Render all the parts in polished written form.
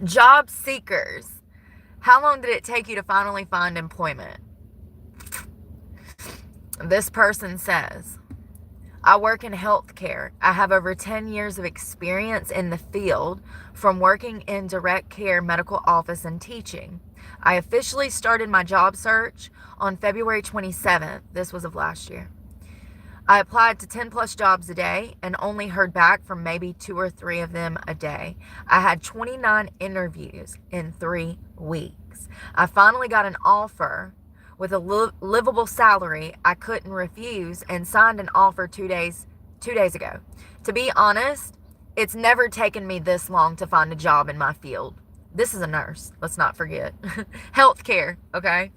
Job seekers. How long did it take you to finally find employment? This person says, I work in healthcare. I have over 10 years of experience in the field from working in direct care, medical office, and teaching. I officially started my job search on February 27th. This was of last year. I applied to 10 plus jobs a day and only heard back from maybe 2 or 3 of them a day. I had 29 interviews in 3 weeks. I finally got an offer with a livable salary I couldn't refuse and signed an offer 2 days ago. To be honest, it's never taken me this long to find a job in my field. This is a nurse, let's not forget. Healthcare, okay?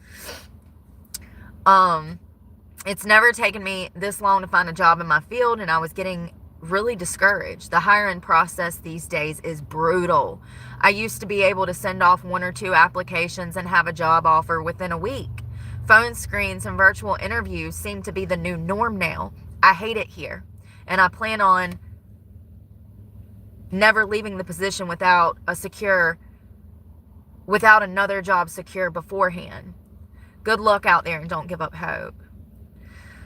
It's never taken me this long to find a job in my field, and I was getting really discouraged. The hiring process these days is brutal. I used to be able to send off 1 or 2 applications and have a job offer within a week. Phone screens and virtual interviews seem to be the new norm now. I hate it here, and I plan on never leaving the position without another job secure beforehand. Good luck out there and don't give up hope.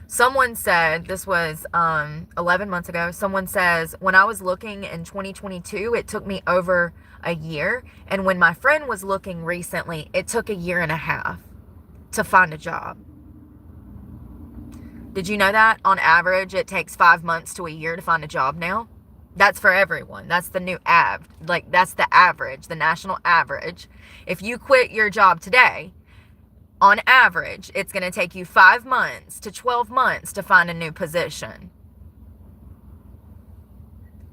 Someone said, this was 11 months ago, someone says, when I was looking in 2022, it took me over a year. And when my friend was looking recently, it took a year and a half to find a job. Did you know that? On average, it takes 5 months to a year to find a job now. That's for everyone. That's the new that's the average, the national average. If you quit your job today, on average, it's going to take you 5 months to 12 months to find a new position.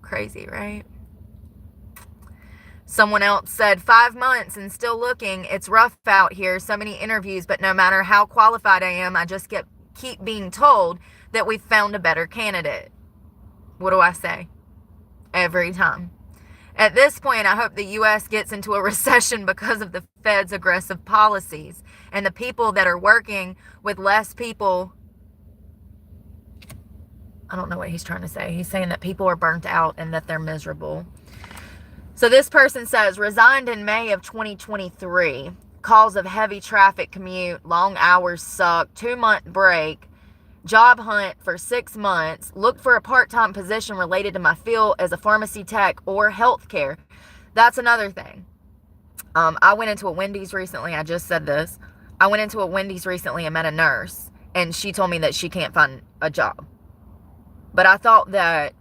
Crazy, right? Someone else said, 5 months and still looking. It's rough out here. So many interviews, but no matter how qualified I am, I just keep being told that we've found a better candidate. What do I say? Every time. At this point, I hope the U.S. gets into a recession because of the Fed's aggressive policies and the people that are working with less people. I don't know what he's trying to say. He's saying that people are burnt out and that they're miserable. So this person says, resigned in May of 2023. Cause of heavy traffic commute, long hours suck, 2-month break. Job hunt for 6 months, looked for a part-time position related to my field as a pharmacy tech or healthcare. That's another thing. I went into a Wendy's recently. I just said this. I went into a Wendy's recently and met a nurse, and she told me that she can't find a job. But I thought that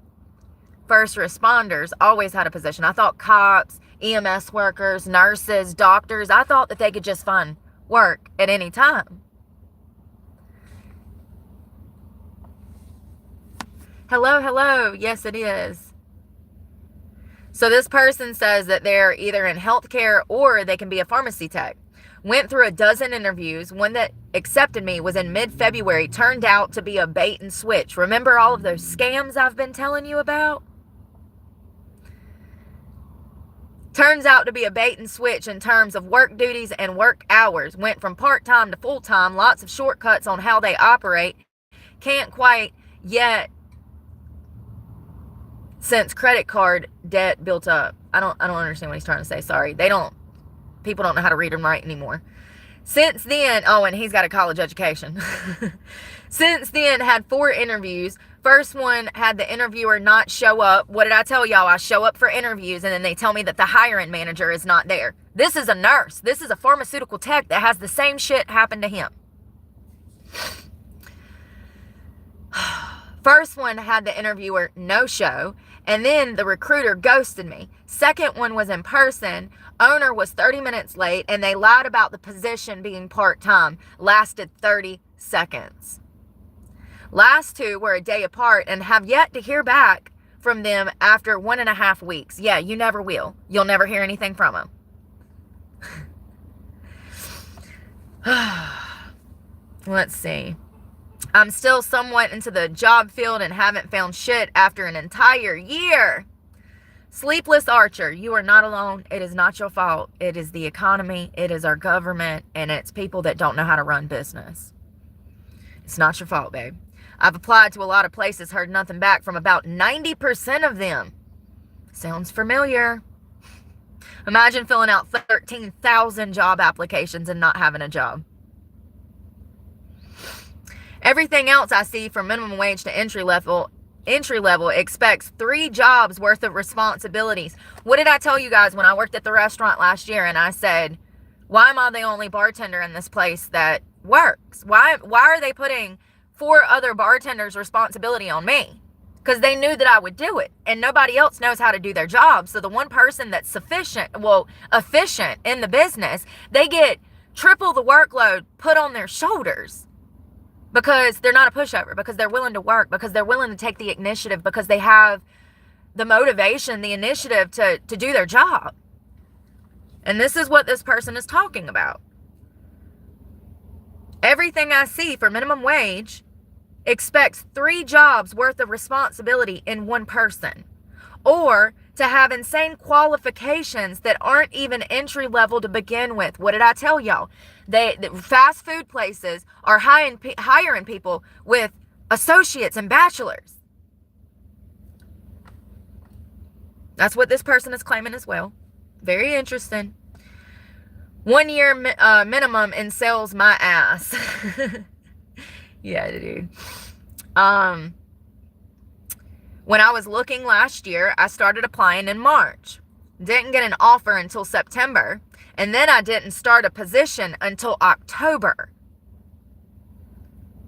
first responders always had a position. I thought cops, EMS workers, nurses, doctors, I thought that they could just find work at any time. Hello, hello. Yes, it is. So this person says that they're either in healthcare or they can be a pharmacy tech. Went through a dozen interviews. One that accepted me was in mid-February. Turned out to be a bait and switch. Remember all of those scams I've been telling you about? Turns out to be a bait and switch in terms of work duties and work hours. Went from part-time to full-time. Lots of shortcuts on how they operate. Can't quite yet since credit card debt built up. I don't understand what he's trying to say. Sorry. People don't know how to read and write anymore. Since then, and he's got a college education. Since then, had 4 interviews. First one had the interviewer not show up. What did I tell y'all? I show up for interviews and then they tell me that the hiring manager is not there. This is a nurse. This is a pharmaceutical tech that has the same shit happen to him. First one had the interviewer no show, and then the recruiter ghosted me. Second one was in person. Owner was 30 minutes late, and they lied about the position being part-time. Lasted 30 seconds. Last 2 were a day apart and have yet to hear back from them after 1.5 weeks. Yeah, you never will. You'll never hear anything from them. Let's see. I'm still somewhat into the job field and haven't found shit after an entire year. Sleepless Archer, you are not alone. It is not your fault. It is the economy. It is our government. And it's people that don't know how to run business. It's not your fault, babe. I've applied to a lot of places, heard nothing back from about 90% of them. Sounds familiar. Imagine filling out 13,000 job applications and not having a job. Everything else I see from minimum wage to entry level expects 3 jobs worth of responsibilities. What did I tell you guys when I worked at the restaurant last year and I said, why am I the only bartender in this place that works? Why are they putting 4 other bartenders' responsibility on me? Because they knew that I would do it and nobody else knows how to do their job. So the one person that's efficient in the business, they get triple the workload put on their shoulders because they're not a pushover, because they're willing to work, because they're willing to take the initiative, because they have the motivation, the initiative to do their job. And this is what this person is talking about. Everything I see for minimum wage expects 3 jobs worth of responsibility in one person, or to have insane qualifications that aren't even entry level to begin with. What did I tell y'all? The fast food places are hiring people with associates and bachelors. That's what this person is claiming as well. Very interesting. 1 year minimum in sales, my ass. Yeah, dude. When I was looking last year, I started applying in March. Didn't get an offer until September. And then I didn't start a position until October.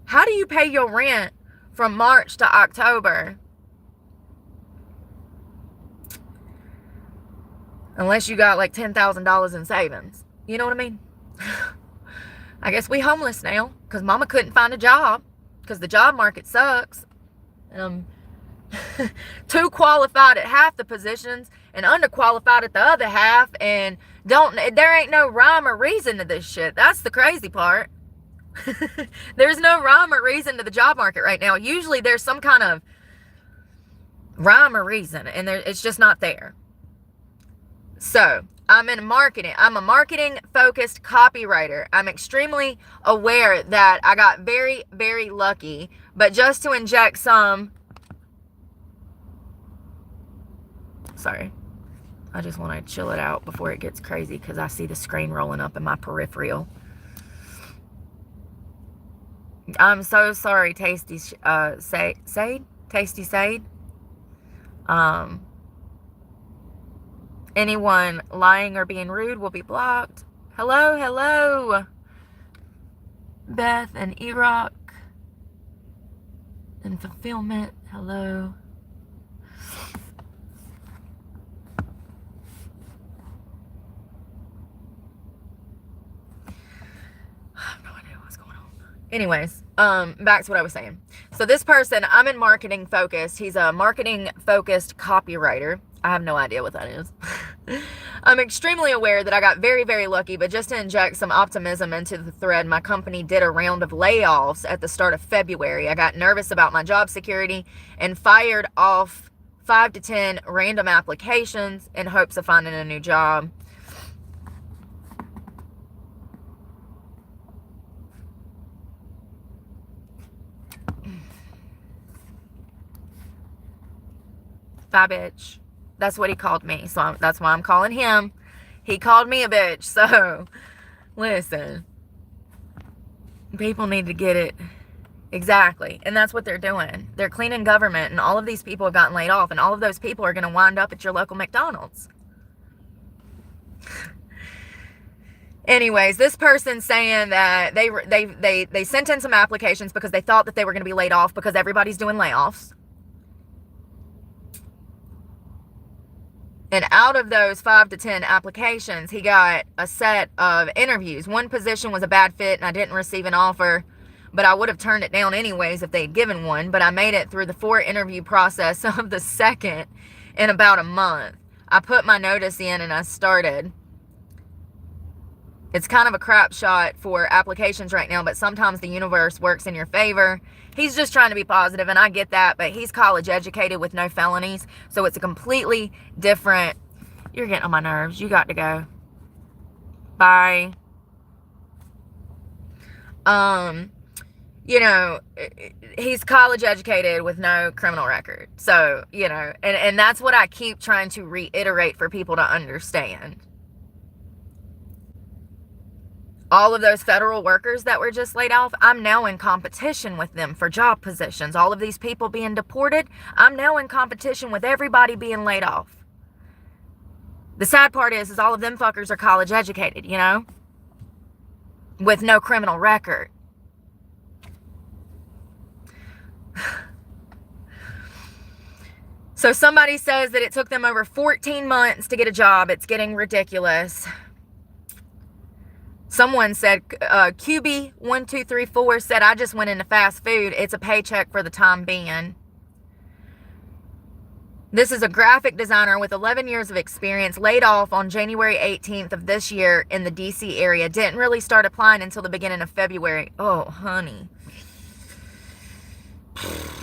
How do you pay your rent from March to October? Unless you got like $10,000 in savings. You know what I mean? I guess we homeless now because mama couldn't find a job because the job market sucks. Too qualified at half the positions and underqualified at the other half, and there ain't no rhyme or reason to this shit. That's the crazy part. There's no rhyme or reason to the job market right now. Usually there's some kind of rhyme or reason, and it's just not there. So I'm in marketing. I'm a marketing focused copywriter. I'm extremely aware that I got very, very lucky, but just to inject some, sorry, I just want to chill it out before it gets crazy because I see the screen rolling up in my peripheral. I'm so sorry, Tasty Sade. Tasty Sade. Anyone lying or being rude will be blocked. Hello. Beth and Iraq and Fulfillment. Hello. I have no idea what's going on. Anyways, back to what I was saying. So this person, I'm in marketing focused. He's a marketing focused copywriter. I have no idea what that is. I'm extremely aware that I got very, very lucky, but just to inject some optimism into the thread, my company did a round of layoffs at the start of February. I got nervous about my job security and fired off 5 to 10 random applications in hopes of finding a new job. Bye, bitch. That's what he called me. So that's why I'm calling him. He called me a bitch. So, listen. People need to get it. Exactly. And that's what they're doing. They're cleaning government. And all of these people have gotten laid off. And all of those people are going to wind up at your local McDonald's. Anyways, this person's saying that they sent in some applications because they thought that they were going to be laid off because everybody's doing layoffs. And out of those 5 to 10 applications, he got a set of interviews. One position was a bad fit and I didn't receive an offer, but I would have turned it down anyways if they'd given one. But I made it through the 4 interview process of the second in about a month. I put my notice in and I started. It's kind of a crap shot for applications right now, but sometimes the universe works in your favor. He's just trying to be positive, and I get that, but he's college educated with no felonies, so it's a completely different... You're getting on my nerves. You got to go. Bye. you know, he's college educated with no criminal record. So, you know, and that's what I keep trying to reiterate for people to understand. All of those federal workers that were just laid off, I'm now in competition with them for job positions. All of these people being deported, I'm now in competition with everybody being laid off. The sad part is all of them fuckers are college educated, you know, with no criminal record. So somebody says that it took them over 14 months to get a job. It's getting ridiculous. Someone said, QB1234 said, I just went into fast food. It's a paycheck for the time being. This is a graphic designer with 11 years of experience, laid off on January 18th of this year in the DC area. Didn't really start applying until the beginning of February. Oh, honey.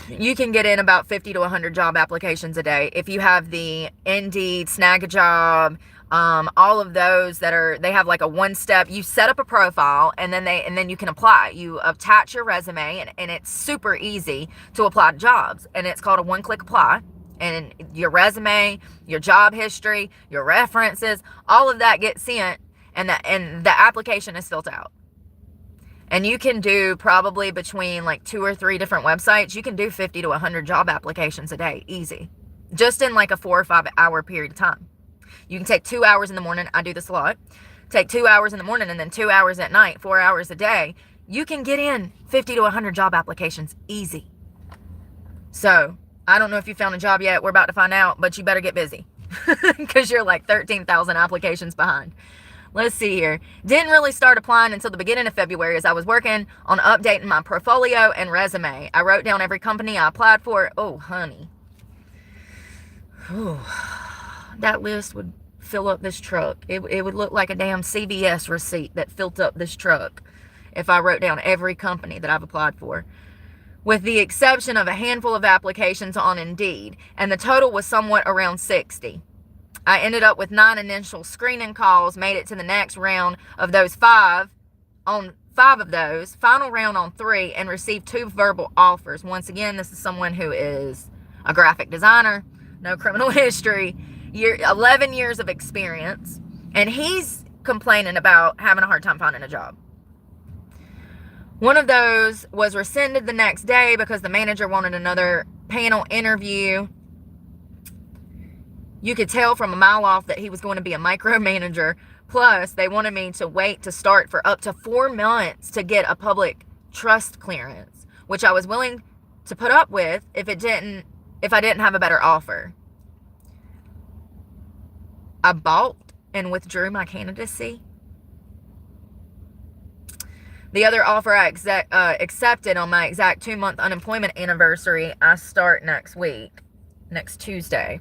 You can get in about 50 to 100 job applications a day if you have the Indeed, Snag a Job, all of those they have like a one-step. You set up a profile and then you can apply. You attach your resume and it's super easy to apply to jobs, and it's called a one-click apply. And your resume, your job history, your references, all of that gets sent, and the application is filled out. And you can do probably between like 2 or 3 different websites. You can do 50 to 100 job applications a day, easy. Just in like a 4 or 5 hour period of time. You can take 2 hours in the morning. I do this a lot. Take 2 hours in the morning and then 2 hours at night, 4 hours a day. You can get in 50 to 100 job applications, easy. So, I don't know if you found a job yet. We're about to find out, but you better get busy. Because you're like 13,000 applications behind. Let's see here. Didn't really start applying until the beginning of February as I was working on updating my portfolio and resume. I wrote down every company I applied for. Oh, honey. Whew. That list would fill up this truck. It would look like a damn CVS receipt that filled up this truck if I wrote down every company that I've applied for, with the exception of a handful of applications on Indeed, and the total was somewhat around 60. I ended up with 9 initial screening calls, made it to the next round of those 5, on 5 of those, final round on 3, and received 2 verbal offers. Once again, this is someone who is a graphic designer, no criminal history, 11 years of experience, and he's complaining about having a hard time finding a job. One of those was rescinded the next day because the manager wanted another panel interview. You could tell from a mile off that he was going to be a micromanager. Plus, they wanted me to wait to start for up to 4 months to get a public trust clearance, which I was willing to put up with if I didn't have a better offer. I balked and withdrew my candidacy. The other offer I accepted on my exact 2-month unemployment anniversary. I start next week, next Tuesday.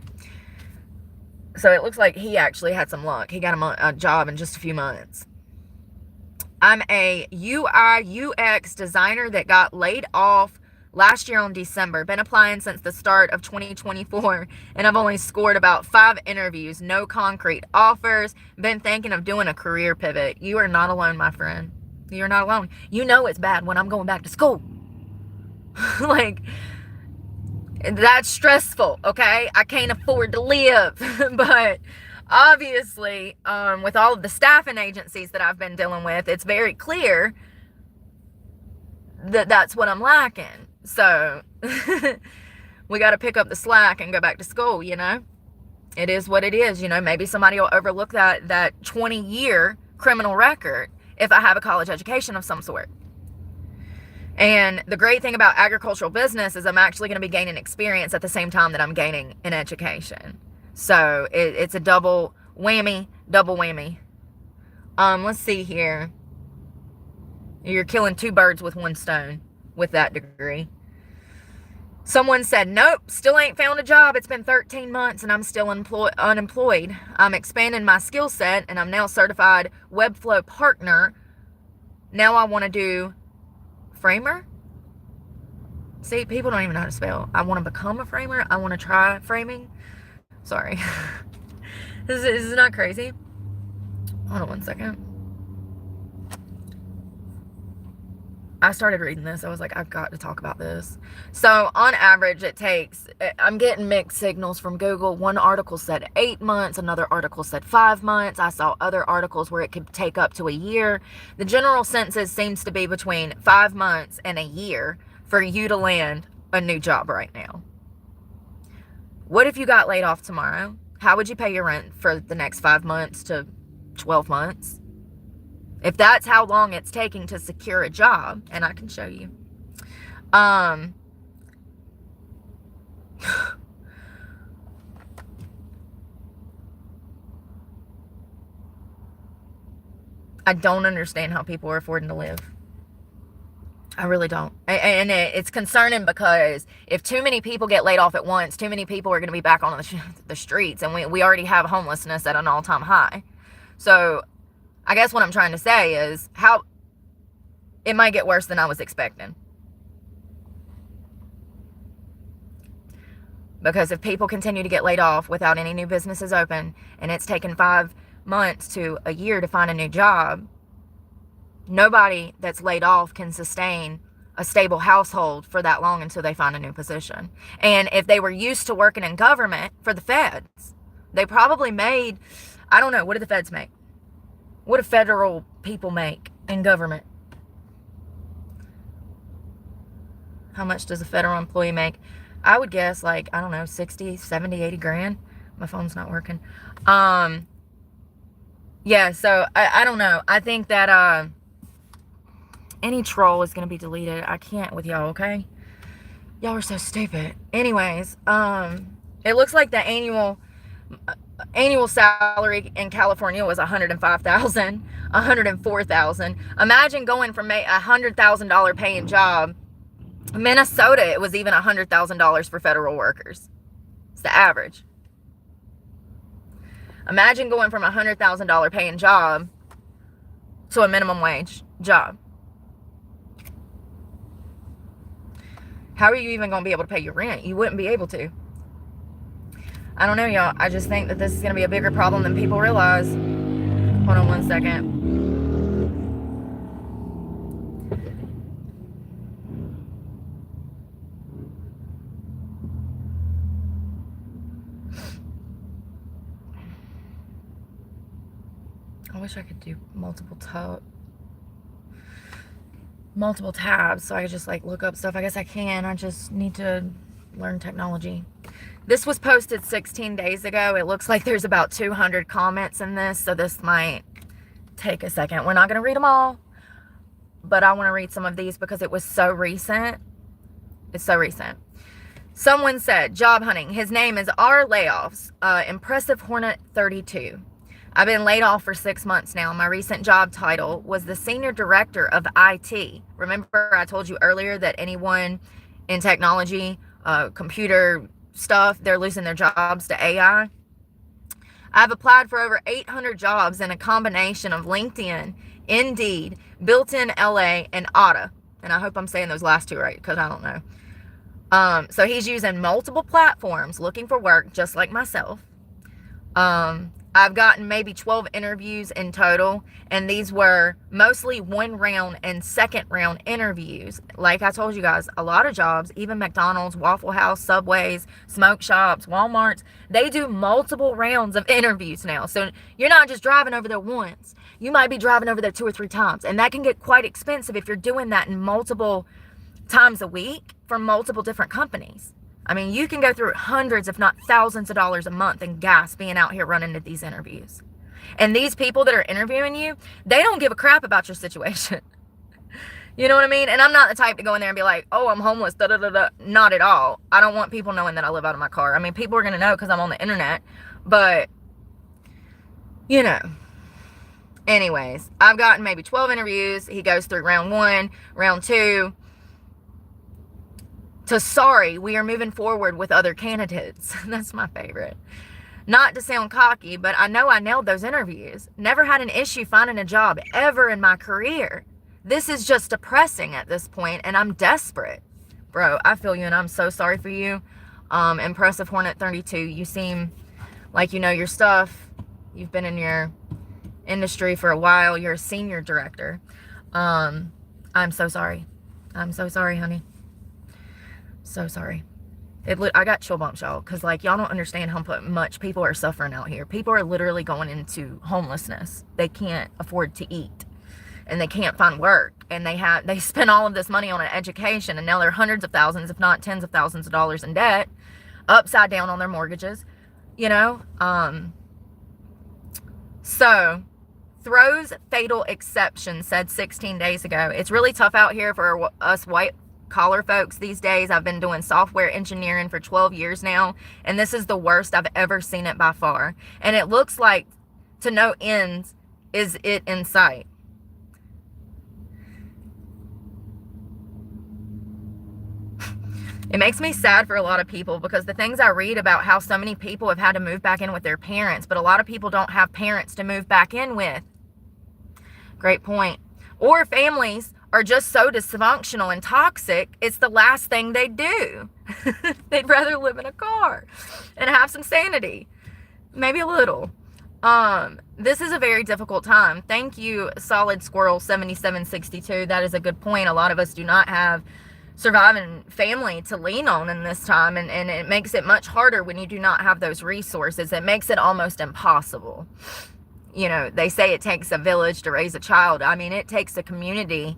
So it looks like he actually had some luck. He got a job in just a few months. I'm a UI UX designer that got laid off last year on December. Been applying since the start of 2024, and I've only scored about 5 interviews. No concrete offers. Been thinking of doing a career pivot. You are not alone, my friend. You're not alone. You know it's bad when I'm going back to school. Like, that's stressful, okay? I can't afford to live. But obviously, with all of the staffing agencies that I've been dealing with, it's very clear that that's what I'm lacking. So we got to pick up the slack and go back to school, you know? It is what it is, you know? Maybe somebody will overlook that 20-year criminal record if I have a college education of some sort. And the great thing about agricultural business is I'm actually going to be gaining experience at the same time that I'm gaining an education. So it's a double whammy. Let's see here. You're killing 2 birds with 1 stone with that degree. Someone said, nope, still ain't found a job. It's been 13 months and I'm still unemployed. I'm expanding my skill set and I'm now certified Webflow partner. Now I want to do framer. See, people don't even know how to spell. I want to become a framer. I want to try framing. Sorry. This is not crazy. Hold on 1 second. I started reading this. I was like, I've got to talk about this. So on average, it takes, I'm getting mixed signals from Google. One article said 8 months. Another article said 5 months. I saw other articles where it could take up to a year. The general census seems to be between 5 months and a year for you to land a new job right now. What if you got laid off tomorrow? How would you pay your rent for the next 5 months to 12 months? If that's how long it's taking to secure a job, and I can show you. I don't understand how people are affording to live. I really don't. And it's concerning because if too many people get laid off at once, too many people are going to be back on the streets. And we already have homelessness at an all-time high. So I guess what I'm trying to say is how it might get worse than I was expecting. Because if people continue to get laid off without any new businesses open, and it's taken 5 months to a year to find a new job, nobody that's laid off can sustain a stable household for that long until they find a new position. And if they were used to working in government for the feds, they probably made, I don't know, what do the feds make? What do federal people make in government? How much does a federal employee make? I would guess like, I don't know, 60, 70, 80 grand. My phone's not working. Yeah, so I don't know. I think that any troll is going to be deleted. I can't with y'all, okay? Y'all are so stupid. Anyways, it looks like the annual salary in California was $105,000, $104,000. Imagine going from a $100,000 paying job. Minnesota, it was even $100,000 for federal workers. It's the average. Imagine going from a $100,000 paying job to a minimum wage job. How are you even going to be able to pay your rent? You wouldn't be able to. I don't know, y'all. I just think that this is going to be a bigger problem than people realize. Hold on one second. I wish I could do multiple tabs so I could just like look up stuff. I guess I can. I just need to learn technology. This was posted 16 days ago. It looks like there's about 200 comments in this, so this might take a second. We're not going to read them all, but I want to read some of these because it was so recent. It's so recent. Someone said, job hunting. His name is R. Layoffs. Impressive Hornet 32. I've been laid off for 6 months now. My recent job title was the Senior Director of IT. Remember I told you earlier that anyone in technology, computer stuff, they're losing their jobs to AI. I've applied for over 800 jobs in a combination of LinkedIn, Indeed, Built-in LA, and Otta. And I hope I'm saying those last two right because I don't know. So he's using multiple platforms looking for work just like myself. I've gotten maybe 12 interviews in total, and these were mostly 1 round and 2nd round interviews. Like I told you guys, a lot of jobs, even McDonald's, Waffle House, Subways, smoke shops, Walmarts, they do multiple rounds of interviews now. So you're not just driving over there once. You might be driving over there 2 or 3 times, and that can get quite expensive if you're doing that in multiple times a week for multiple different companies. I mean, you can go through hundreds, if not thousands of dollars a month in gas being out here running to these interviews. And these people that are interviewing you, they don't give a crap about your situation. You know what I mean? And I'm not the type to go in there and be like, oh, I'm homeless, da da da da. Not at all. I don't want people knowing that I live out of my car. I mean, people are going to know because I'm on the internet. But, you know. Anyways, I've gotten maybe 12 interviews. He goes through round 1, round 2. To sorry, we are moving forward with other candidates. That's my favorite. Not to sound cocky, but I know I nailed those interviews. Never had an issue finding a job ever in my career. This is just depressing at this point, and I'm desperate. Bro, I feel you, and I'm so sorry for you. Impressive Hornet 32, you seem like you know your stuff. You've been in your industry for a while. You're a senior director. I'm so sorry. I'm so sorry, honey. So sorry. I got chill bumps, y'all, because, like, y'all don't understand how much people are suffering out here. People are literally going into homelessness. They can't afford to eat, and they can't find work, and they spend all of this money on an education, and now they're hundreds of thousands, if not tens of thousands of dollars in debt, upside down on their mortgages, you know? So, throws fatal exception said 16 days ago. It's really tough out here for us white collar folks these days. I've been doing software engineering for 12 years now, and this is the worst I've ever seen it by far. And it looks like to no end is it in sight. It makes me sad for a lot of people, because the things I read about how so many people have had to move back in with their parents, but a lot of people don't have parents to move back in with. Great point. Or families are just so dysfunctional and toxic, it's the last thing they do. They'd rather live in a car and have some sanity. Maybe a little. This is a very difficult time. Thank you, Solid Squirrel 7762. That is a good point. A lot of us do not have surviving family to lean on in this time, and it makes it much harder when you do not have those resources. It makes it almost impossible. You know, they say it takes a village to raise a child. I mean, it takes a community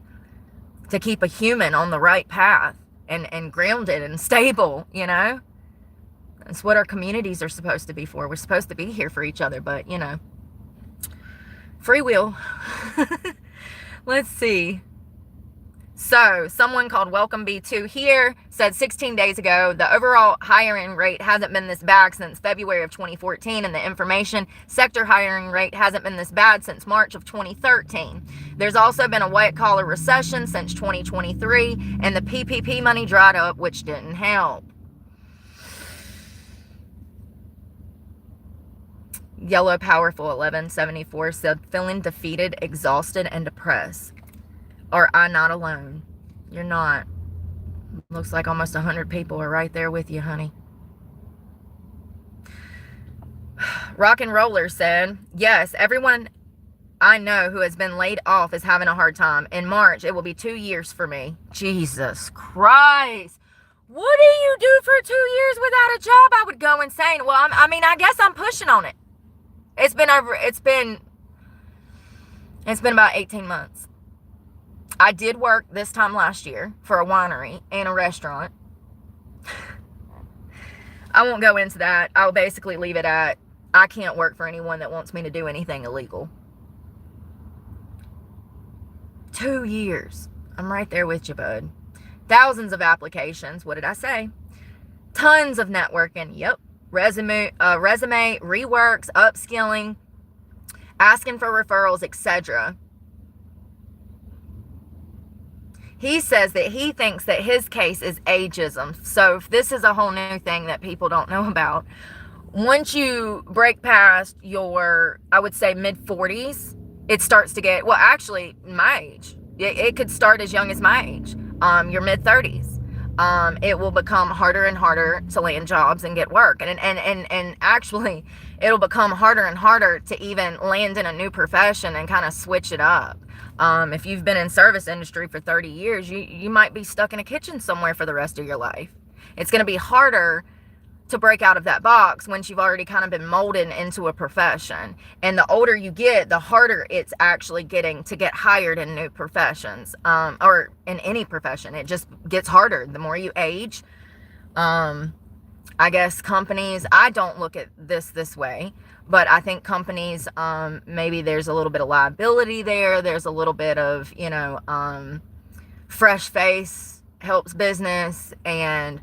to keep a human on the right path and grounded and stable, you know? That's what our communities are supposed to be for. We're supposed to be here for each other, but, you know, free will. Let's see. So, someone called Welcome B2 here said 16 days ago, the overall hiring rate hasn't been this bad since February of 2014, and the information sector hiring rate hasn't been this bad since March of 2013. There's also been a white-collar recession since 2023, and the PPP money dried up, which didn't help. Yellow Powerful 1174 said, feeling defeated, exhausted, and depressed. Are I not alone? You're not. Looks like almost 100 people are right there with you, honey. Rock and Roller said, yes, everyone I know who has been laid off is having a hard time. In March, it will be 2 years for me. Jesus Christ. What do you do for 2 years without a job? I would go insane. Well, I guess I'm pushing on it. It's been about 18 months. I did work this time last year for a winery and a restaurant. I won't go into that. I'll basically leave it at, I can't work for anyone that wants me to do anything illegal. 2 years. I'm right there with you, bud. Thousands of applications. What did I say? Tons of networking. Yep. Resume, reworks, upskilling, asking for referrals, etc. He says that he thinks that his case is ageism. So this is a whole new thing that people don't know about. Once you break past your, I would say, mid-40s, it starts to get, well, actually, my age. It could start as young as my age, your mid-30s. It will become harder and harder to land jobs and get work. And actually, it'll become harder and harder to even land in a new profession and kind of switch it up. If you've been in service industry for 30 years, you might be stuck in a kitchen somewhere for the rest of your life. It's going to be harder to break out of that box once you've already kind of been molded into a profession. And the older you get, the harder it's actually getting to get hired in new professions, or in any profession. It just gets harder the more you age. I guess companies, I don't look at this way, but I think companies, maybe there's a little bit of liability there. There's a little bit of, fresh face helps business, and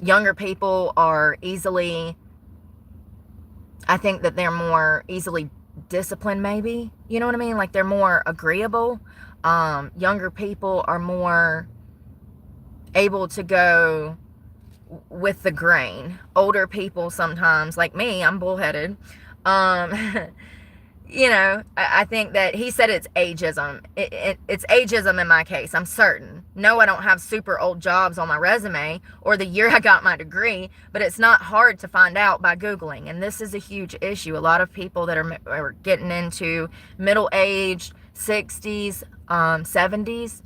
younger people are easily, I think that they're more easily disciplined, maybe. You know what I mean? Like, they're more agreeable. Younger people are more able to go with the grain. Older people sometimes, like me, I'm bullheaded. I think that he said it's ageism. It's ageism in my case. I'm certain. No, I don't have super old jobs on my resume or the year I got my degree, but it's not hard to find out by Googling. And this is a huge issue. A lot of people that are getting into middle-aged, 60s, 70s,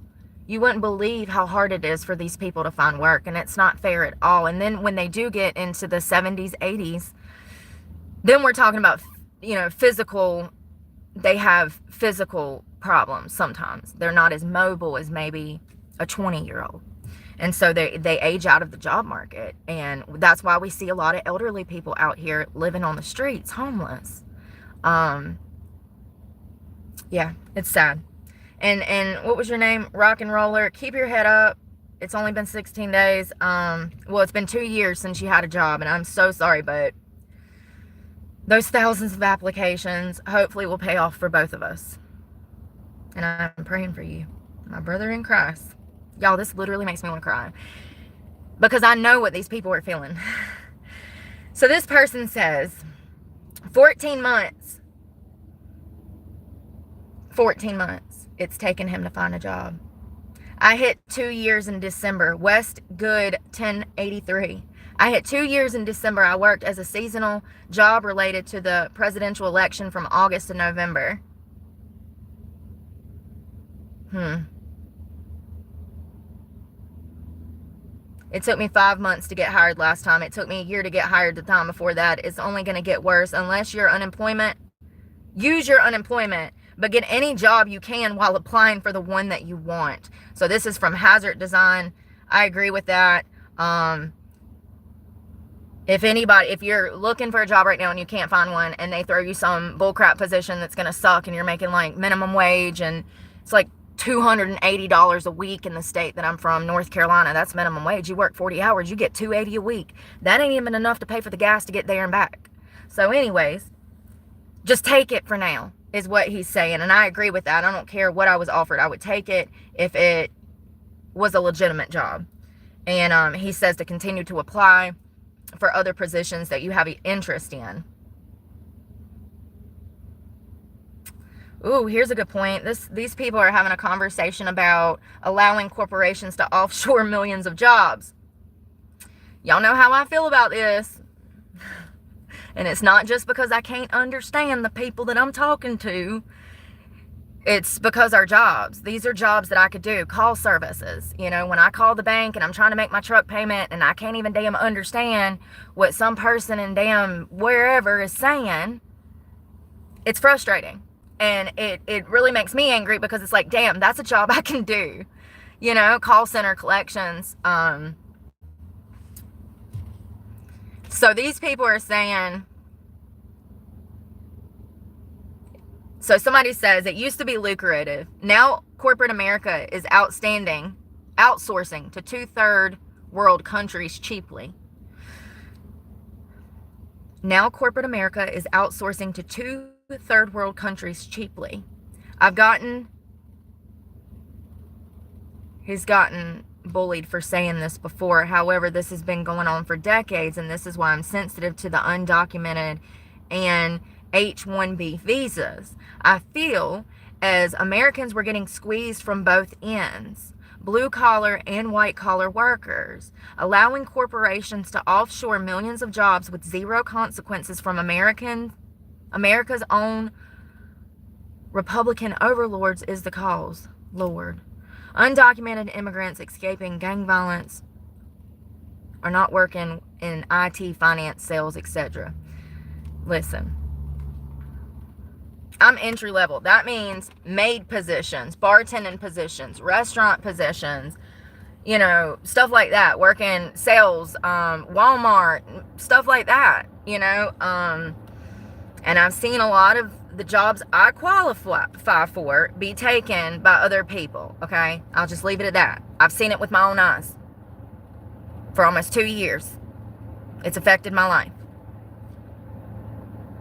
You wouldn't believe how hard it is for these people to find work, and it's not fair at all. And then when they do get into the 70s, 80s, then we're talking about, physical, they have physical problems sometimes. They're not as mobile as maybe a 20-year-old. And so they age out of the job market. And that's why we see a lot of elderly people out here living on the streets, homeless. Yeah, it's sad. And what was your name? Rock and Roller. Keep your head up. It's only been 16 days. Well, it's been 2 years since you had a job, and I'm so sorry, but those thousands of applications hopefully will pay off for both of us. And I'm praying for you, my brother in Christ. Y'all, this literally makes me want to cry, because I know what these people are feeling. So this person says, 14 months it's taken him to find a job. I hit 2 years in December. West Good 1083. I hit 2 years in December. I worked as a seasonal job related to the presidential election from August to November. It took me 5 months to get hired last time. It took me a year to get hired the time before that. It's only going to get worse unless you're unemployment. Use your unemployment, but get any job you can while applying for the one that you want. So this is from Hazard Design. I agree with that. If you're looking for a job right now and you can't find one, and they throw you some bullcrap position that's going to suck, and you're making like minimum wage, and it's like $280 a week in the state that I'm from, North Carolina. That's minimum wage. You work 40 hours, you get $280 a week. That ain't even enough to pay for the gas to get there and back. So anyways, just take it for now, is what he's saying. And I agree with that. I don't care what I was offered. I would take it if it was a legitimate job. And he says to continue to apply for other positions that you have interest in. Ooh, here's a good point. These people are having a conversation about allowing corporations to offshore millions of jobs. Y'all know how I feel about this. And it's not just because I can't understand the people that I'm talking to. It's because our jobs. These are jobs that I could do. Call services. When I call the bank and I'm trying to make my truck payment and I can't even damn understand what some person in damn wherever is saying, it's frustrating. And it really makes me angry, because it's like, damn, that's a job I can do. Call center collections. So these people are saying, so somebody says it used to be lucrative. Now corporate America is outsourcing to 2/3 world countries cheaply. Now corporate America is outsourcing to 2/3 world countries cheaply. He's gotten bullied for saying this before. However, this has been going on for decades, and this is why I'm sensitive to the undocumented and H-1B visas. I feel as Americans, we're getting squeezed from both ends, blue collar and white collar workers, allowing corporations to offshore millions of jobs with zero consequences from America's own Republican overlords is the cause, Lord. Undocumented immigrants escaping gang violence are not working in IT, finance, sales, etc. Listen, I'm entry level. That means maid positions, bartending positions, restaurant positions, stuff like that. Working sales, Walmart, stuff like that, And I've seen a lot of the jobs I qualify for be taken by other people, okay? I'll just leave it at that. I've seen it with my own eyes for almost 2 years. It's affected my life.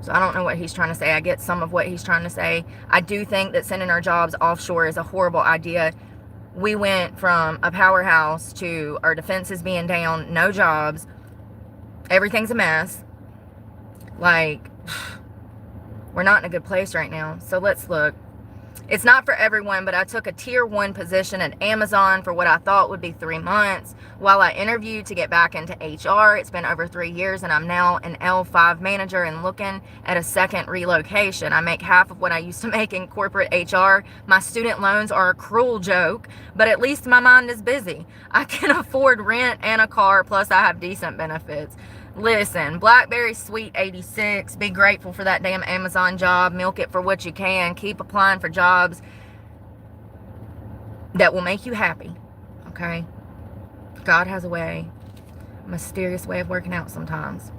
So I don't know what he's trying to say. I get some of what he's trying to say. I do think that sending our jobs offshore is a horrible idea. We went from a powerhouse to our defenses being down, no jobs. Everything's a mess. Like, we're not in a good place right now. So let's look. It's not for everyone, but I took a tier 1 position at Amazon for what I thought would be 3 months while I interviewed to get back into HR. It's been over 3 years and I'm now an L5 manager and looking at a second relocation. I make half of what I used to make in corporate HR. My student loans are a cruel joke, but at least my mind is busy. I can afford rent and a car, plus I have decent benefits. Listen, Blackberry Sweet 86, be grateful for that damn Amazon job. Milk it for what you can. Keep applying for jobs that will make you happy, okay? God has a way, a mysterious way of working out sometimes.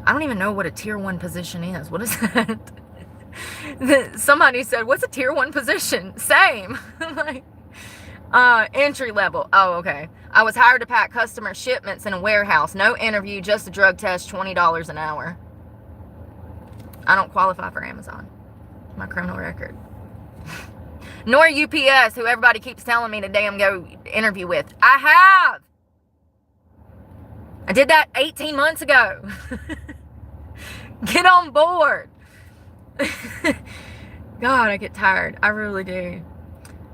I don't even know what a tier 1 position is. What is that? Somebody said, what's a tier 1 position? Same. Like, entry level. Oh, okay. I was hired to pack customer shipments in a warehouse. No interview, just a drug test, $20 an hour. I don't qualify for Amazon. My criminal record. Nor UPS, who everybody keeps telling me to damn go interview with. I have. I did that 18 months ago. Get on board. God, I get tired. I really do.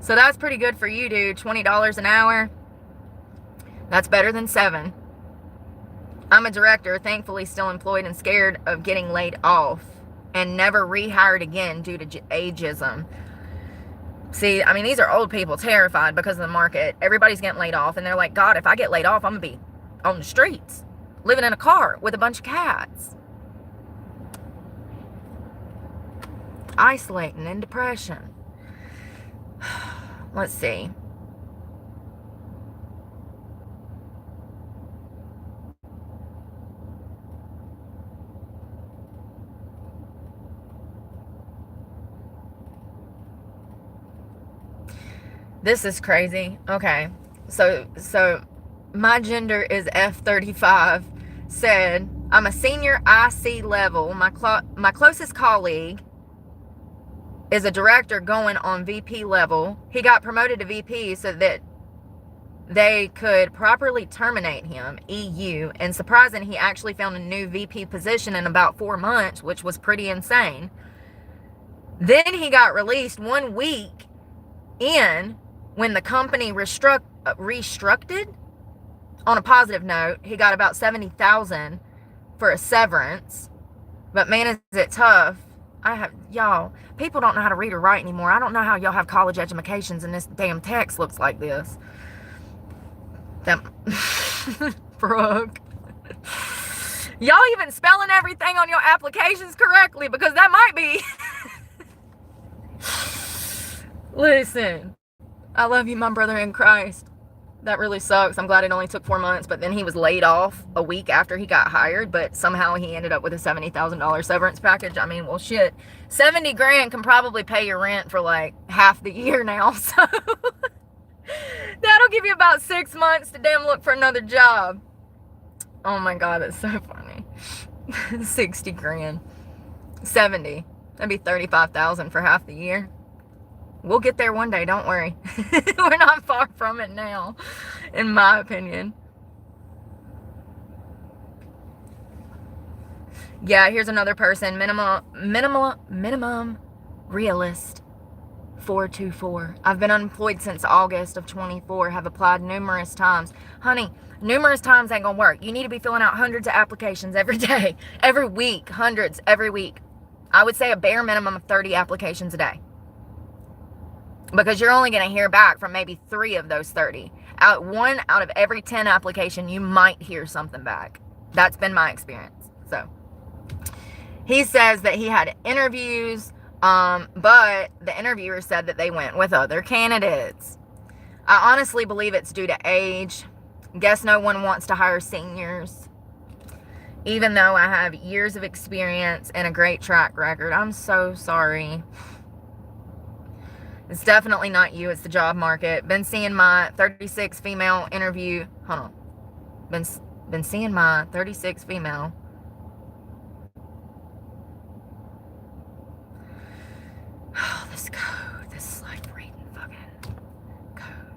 So that's pretty good for you, dude. $20 an hour. That's better than 7. I'm a director, thankfully still employed and scared of getting laid off and never rehired again due to ageism. See, I mean, these are old people terrified because of the market. Everybody's getting laid off and they're like, God, if I get laid off, I'm going to be on the streets, living in a car with a bunch of cats. Isolating and depression. Let's see. This is crazy. Okay. So my gender is F35. Said, I'm a senior IC level. My closest colleague is a director going on VP level. He got promoted to VP so that they could properly terminate him, EU, and surprising, he actually found a new VP position in about 4 months, which was pretty insane. Then he got released 1 week in when the company restructured. On a positive note, he got about $70,000 for a severance. But man, is it tough. Y'all, people don't know how to read or write anymore. I don't know how y'all have college educations and this damn text looks like this. Brooke. Y'all even spelling everything on your applications correctly, because that might be. Listen, I love you, my brother in Christ. That really sucks. I'm glad it only took 4 months, but then he was laid off a week after he got hired, but somehow he ended up with a $70,000 severance package. I mean, well, shit, 70 grand can probably pay your rent for like half the year now, so that'll give you about 6 months to damn look for another job. Oh my God, that's so funny. 60 grand. 70. That'd be 35,000 for half the year. We'll get there one day, don't worry. We're not far from it now, in my opinion. Yeah, here's another person. Minimum realist 424. I've been unemployed since August of 24. Have applied numerous times. Honey, numerous times ain't gonna work. You need to be filling out hundreds of applications every day, every week, hundreds every week. I would say a bare minimum of 30 applications a day. Because you're only going to hear back from maybe 3 of those 30. One out of every 10 application, you might hear something back. That's been my experience. So, he says that he had interviews, but the interviewer said that they went with other candidates. I honestly believe it's due to age. Guess no one wants to hire seniors. Even though I have years of experience and a great track record. I'm so sorry. It's definitely not you. It's the job market. Been seeing my 36 female interview. Hold on. Been seeing my 36 female. Oh, this code. This is like reading fucking code.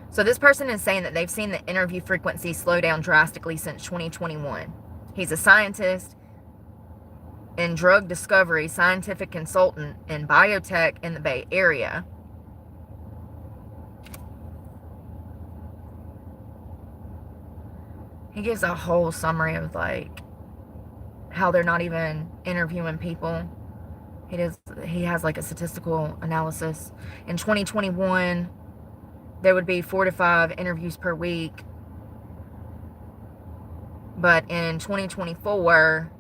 So this person is saying that they've seen the interview frequency slow down drastically since 2021. He's a scientist. in drug discovery, scientific consultant in biotech in the Bay Area. He gives a whole summary of like how they're not even interviewing people. He has like a statistical analysis. In 2021, there would be 4 to 5 interviews per week. But in 2024,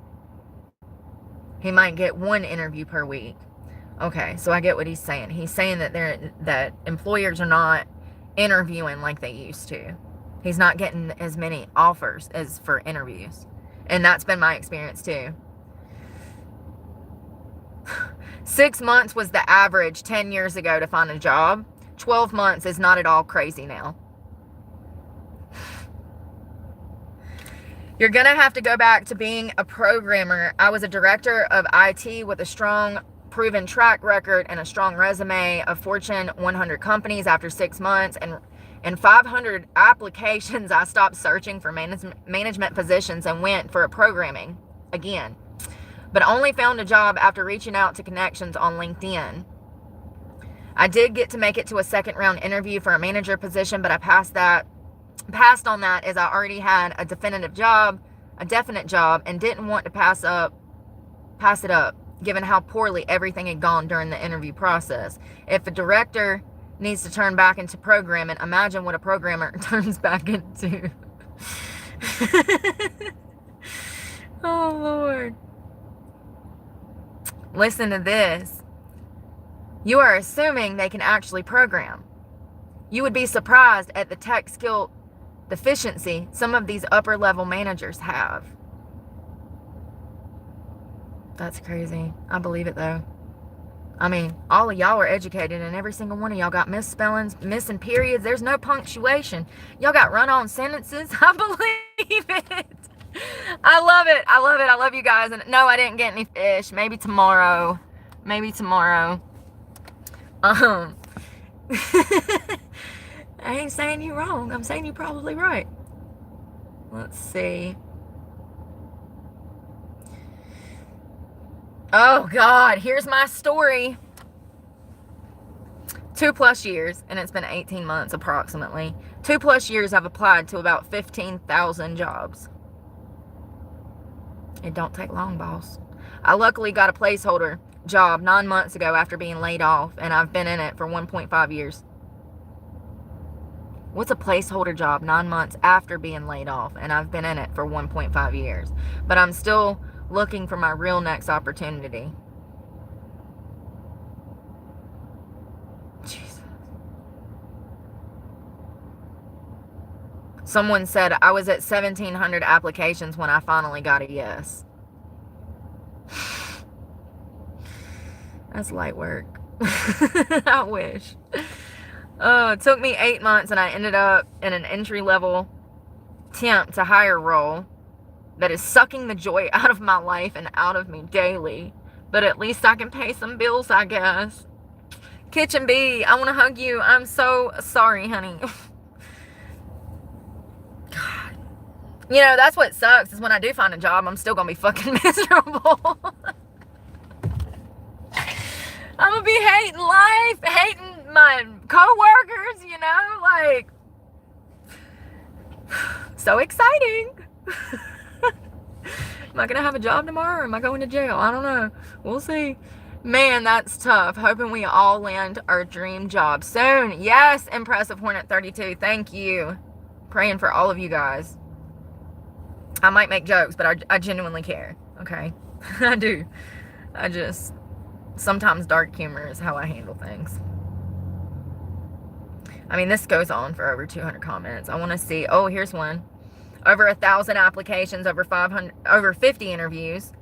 he might get 1 interview per week. Okay, so I get what he's saying. He's saying that employers are not interviewing like they used to. He's not getting as many offers as for interviews. And that's been my experience too. 6 months was the average 10 years ago to find a job. 12 months is not at all crazy now. You're going to have to go back to being a programmer. I was a director of IT with a strong, proven track record and a strong resume of Fortune 100 companies. After 6 months and 500 applications, I stopped searching for management positions and went for a programming again. But only found a job after reaching out to connections on LinkedIn. I did get to make it to a second round interview for a manager position, but I passed on that as I already had a definite job, and didn't want to pass it up, given how poorly everything had gone during the interview process. If a director needs to turn back into programming, imagine what a programmer turns back into. Oh, Lord. Listen to this. You are assuming they can actually program. You would be surprised at the tech skill deficiency some of these upper level managers have. That's crazy. I believe it though. I mean, all of y'all are educated and every single one of y'all got misspellings, missing periods. There's no punctuation. Y'all got run-on sentences. I believe it. I love it. I love it. I love you guys. And no, I didn't get any fish. Maybe tomorrow. I ain't saying you wrong. I'm saying you're probably right. Let's see. Oh, God. Here's my story. 2+ years, and it's been 18 months approximately. 2+ years I've applied to about 15,000 jobs. It don't take long, boss. I luckily got a placeholder job 9 months ago after being laid off, and I've been in it for 1.5 years. What's a placeholder job 9 months after being laid off, and I've been in it for 1.5 years? But I'm still looking for my real next opportunity. Jesus. Someone said I was at 1,700 applications when I finally got a yes. That's light work. I wish. It took me 8 months and I ended up in an entry-level temp to hire role that is sucking the joy out of my life and out of me daily. But at least I can pay some bills, I guess. Kitchen B, I want to hug you. I'm so sorry, honey. God. You know, that's what sucks is when I do find a job, I'm still going to be fucking miserable. I'm going to be hating life, hating my coworkers, you know, like, so exciting. Am I going to have a job tomorrow or am I going to jail? I don't know. We'll see. Man, that's tough. Hoping we all land our dream job soon. Yes, Impressive Hornet 32. Thank you. Praying for all of you guys. I might make jokes, but I genuinely care. Okay? I do. Sometimes dark humor is how I handle things. I mean, this goes on for over 200 comments. I want to see. Oh, here's one. Over 1,000 applications, over 50 interviews,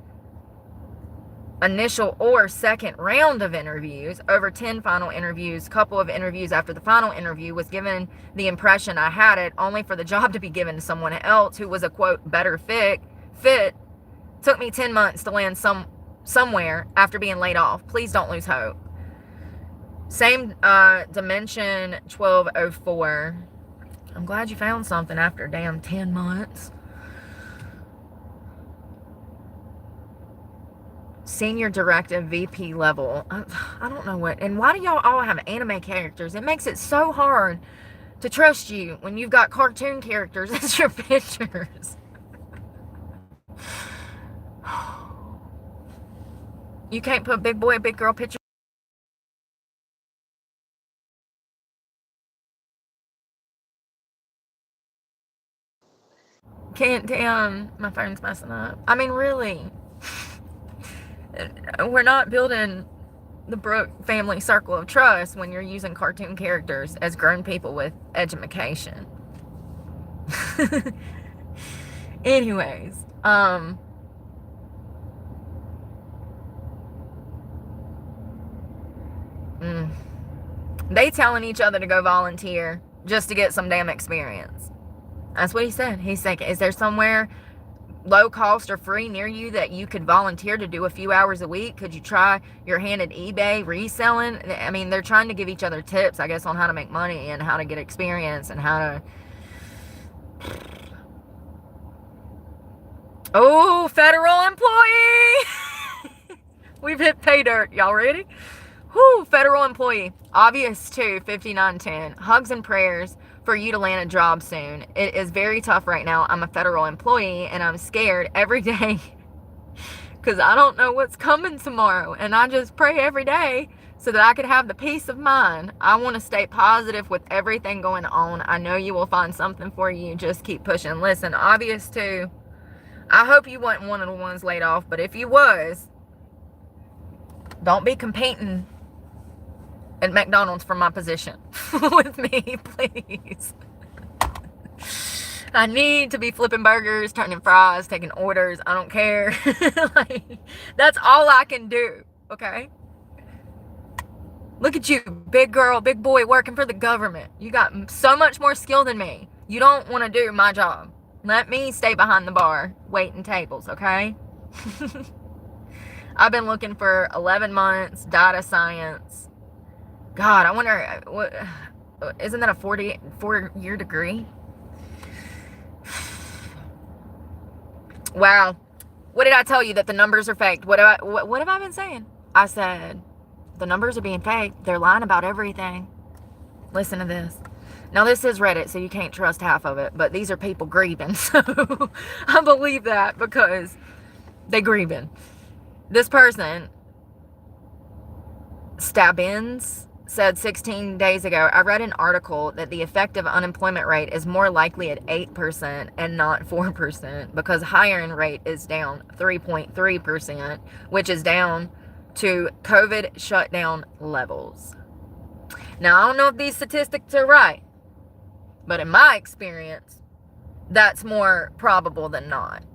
initial or second round of interviews, over 10 final interviews, couple of interviews after the final interview, was given the impression I had it, only for the job to be given to someone else who was a, quote, better fit. Took me 10 months to land somewhere after being laid off. Please don't lose hope. Same Dimension 1204. I'm glad you found something after a damn 10 months. Senior directive, VP level. I don't know what. And why do y'all all have anime characters? It makes it so hard to trust you when you've got cartoon characters as your pictures. You can't put big boy, big girl pictures. Can't, damn, my phone's messing up. I mean, really. We're not building the Brooke family circle of trust when you're using cartoon characters as grown people with education. Anyways, they telling each other to go volunteer just to get some damn experience. That's what he said. He's like, is there somewhere low cost or free near you that you could volunteer to do a few hours a week? Could you try your hand at eBay reselling? I mean, they're trying to give each other tips, I guess, on how to make money and how to get experience and how to... Oh, federal employee! We've hit pay dirt. Y'all ready? Whew, federal employee. Obvious too, 5910. Hugs and prayers for you to land a job soon. It is very tough right now. I'm a federal employee and I'm scared every day because I don't know what's coming tomorrow. And I just pray every day so that I could have the peace of mind. I want to stay positive with everything going on. I know you will find something for you. Just keep pushing. Listen, obvious too. I hope you weren't one of the ones laid off, but if you was, don't be competing at McDonald's for my position with me, please. I need to be flipping burgers, turning fries, taking orders. I don't care. Like, that's all I can do, okay? Look at you, big girl, big boy, working for the government. You got so much more skill than me. You don't want to do my job. Let me stay behind the bar, waiting tables, okay? I've been looking for 11 months, data science. God, I wonder, what, isn't that a 4-year degree? Wow. What did I tell you? That the numbers are faked? What have I been saying? I said, the numbers are being faked. They're lying about everything. Listen to this. Now, this is Reddit, so you can't trust half of it, but these are people grieving, so I believe that because they're grieving. This person, Stabbins, said 16 days ago, I read an article that the effective unemployment rate is more likely at 8% and not 4% because hiring rate is down 3.3%, which is down to COVID shutdown levels. Now, I don't know if these statistics are right, but in my experience, that's more probable than not.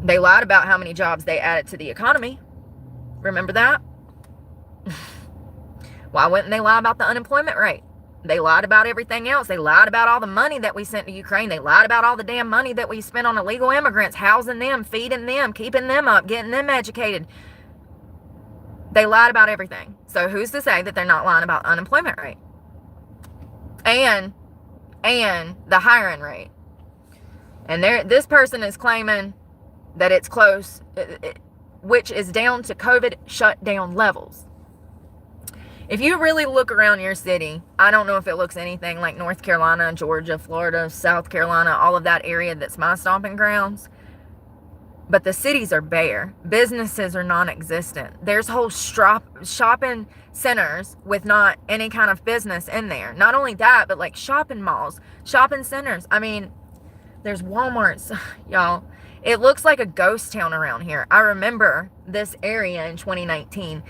They lied about how many jobs they added to the economy. Remember that? Why wouldn't they lie about the unemployment rate? They lied about everything else. They lied about all the money that we sent to Ukraine. They lied about all the damn money that we spent on illegal immigrants, housing them, feeding them, keeping them up, getting them educated. They lied about everything. So who's to say that they're not lying about the unemployment rate? And the hiring rate. And this person is claiming that it's close, which is down to COVID shutdown levels. If you really look around your city, I don't know if it looks anything like North Carolina, Georgia, Florida, South Carolina, all of that area that's my stomping grounds. But the cities are bare. Businesses are non-existent. There's whole shopping centers with not any kind of business in there. Not only that, but like shopping malls, shopping centers. I mean, there's Walmarts, y'all. It looks like a ghost town around here. I remember this area in 2019.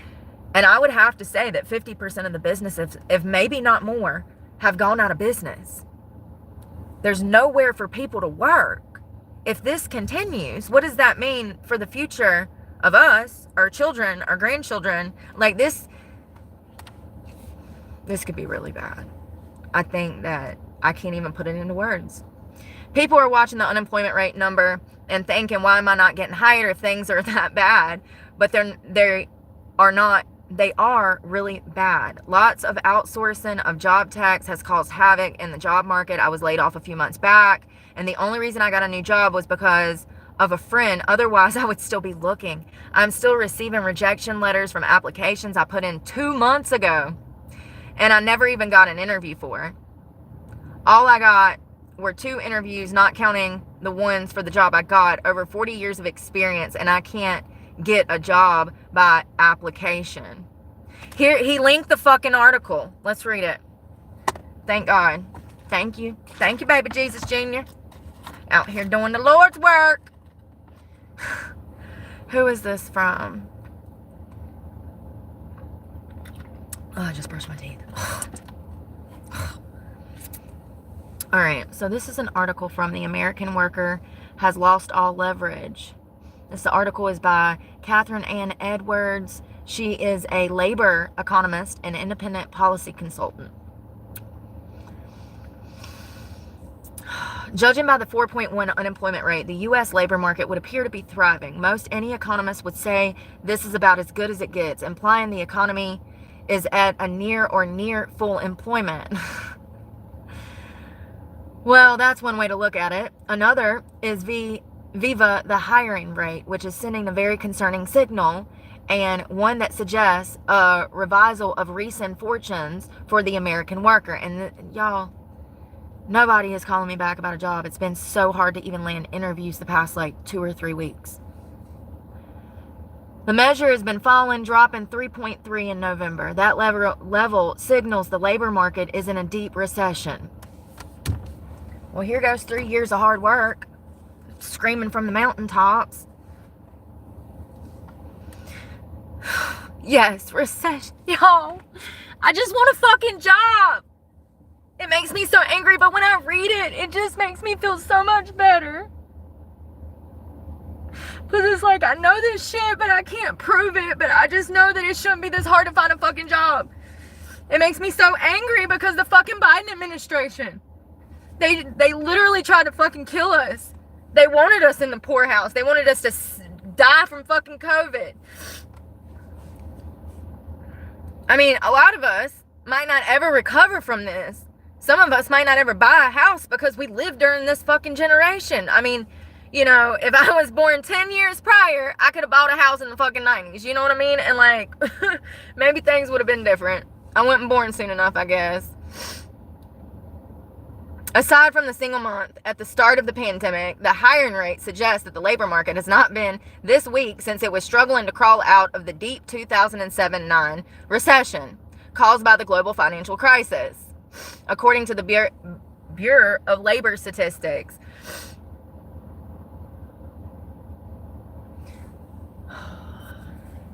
And I would have to say that 50% of the businesses, if maybe not more, have gone out of business. There's nowhere for people to work. If this continues, what does that mean for the future of us, our children, our grandchildren? Like this could be really bad. I think that I can't even put it into words. People are watching the unemployment rate number and thinking, why am I not getting hired if things are that bad? But they are not. They are really bad. Lots of outsourcing of job tax has caused havoc in the job market. I was laid off a few months back, and the only reason I got a new job was because of a friend. Otherwise, I would still be looking. I'm still receiving rejection letters from applications I put in 2 months ago, and I never even got an interview for. All I got were 2 interviews, not counting the ones for the job I got. Over 40 years of experience, and I can't get a job by application. Here, he linked the fucking article. Let's read it. Thank God. Thank you. Thank you, baby Jesus Jr. Out here doing the Lord's work. Who is this from? Oh, I just brushed my teeth. All right, so this is an article from The American Worker Has Lost All Leverage. This article is by Catherine Ann Edwards. She is a labor economist and independent policy consultant. Judging by the 4.1 unemployment rate, the U.S. labor market would appear to be thriving. Most any economist would say this is about as good as it gets, implying the economy is at a near or near full employment. Well, that's one way to look at it. Another is Viva the hiring rate, which is sending a very concerning signal, and one that suggests a revisal of recent fortunes for the American worker. And y'all, nobody is calling me back about a job. It's been so hard to even land interviews the past 2 or 3 weeks. The measure has been falling, dropping 3.3 in November. That level signals the labor market is in a deep recession. Well, here goes 3 years of hard work, screaming from the mountaintops. Yes, recession. Y'all, I just want a fucking job. It makes me so angry, but when I read it, it just makes me feel so much better. Because it's like, I know this shit, but I can't prove it. But I just know that it shouldn't be this hard to find a fucking job. It makes me so angry because the fucking Biden administration, they literally tried to fucking kill us. They wanted us in the poorhouse. They wanted us to die from fucking COVID. I mean, a lot of us might not ever recover from this. Some of us might not ever buy a house because we lived during this fucking generation. I mean, you know, if I was born 10 years prior, I could have bought a house in the fucking 90s. You know what I mean? And maybe things would have been different. I wasn't born soon enough, I guess. Aside from the single month at the start of the pandemic, the hiring rate suggests that the labor market has not been this weak since it was struggling to crawl out of the deep 2007-9 recession caused by the global financial crisis, according to the Bureau of Labor Statistics.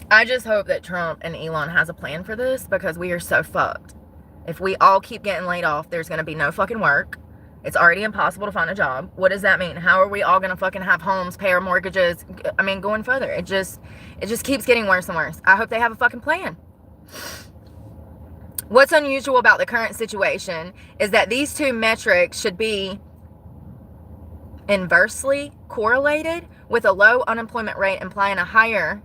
I just hope that Trump and Elon has a plan for this, because we are so fucked. If we all keep getting laid off, there's going to be no fucking work. It's already impossible to find a job. What does that mean? How are we all going to fucking have homes, pay our mortgages? I mean, going further, it just keeps getting worse and worse. I hope they have a fucking plan. What's unusual about the current situation is that these two metrics should be inversely correlated, with a low unemployment rate implying a high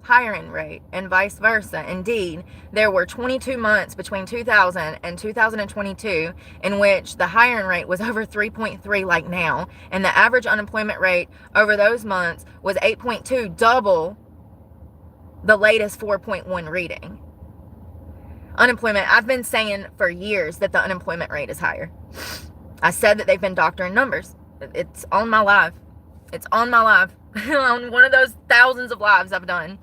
hiring rate, and vice versa. Indeed, there were 22 months between 2000 and 2022 in which the hiring rate was over 3.3 like now, and the average unemployment rate over those months was 8.2, double the latest 4.1 reading. Unemployment, I've been saying for years that the unemployment rate is higher. I said that they've been doctoring numbers. It's on my live. It's on my live. On one of those thousands of lives I've done.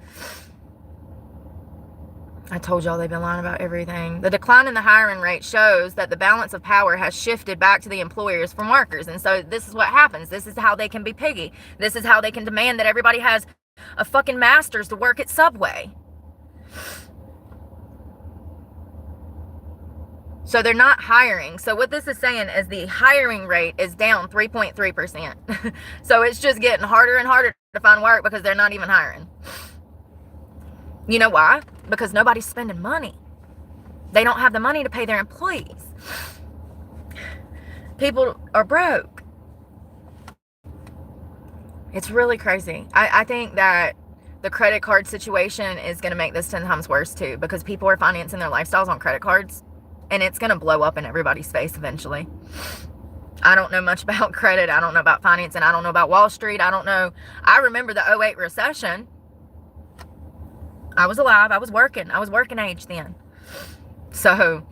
I told y'all they've been lying about everything. The decline in the hiring rate shows that the balance of power has shifted back to the employers from workers. And so this is what happens. This is how they can be piggy. This is how they can demand that everybody has a fucking master's to work at Subway. So they're not hiring. So what this is saying is the hiring rate is down 3.3%. So it's just getting harder and harder to find work because they're not even hiring. You know why? Because nobody's spending money. They don't have the money to pay their employees. People are broke. It's really crazy. I think that the credit card situation is going to make this 10 times worse too, because people are financing their lifestyles on credit cards. And it's going to blow up in everybody's face eventually. I don't know much about credit. I don't know about finance, and I don't know about Wall Street. I don't know. I remember the '08 recession. I was alive. I was working age then. So,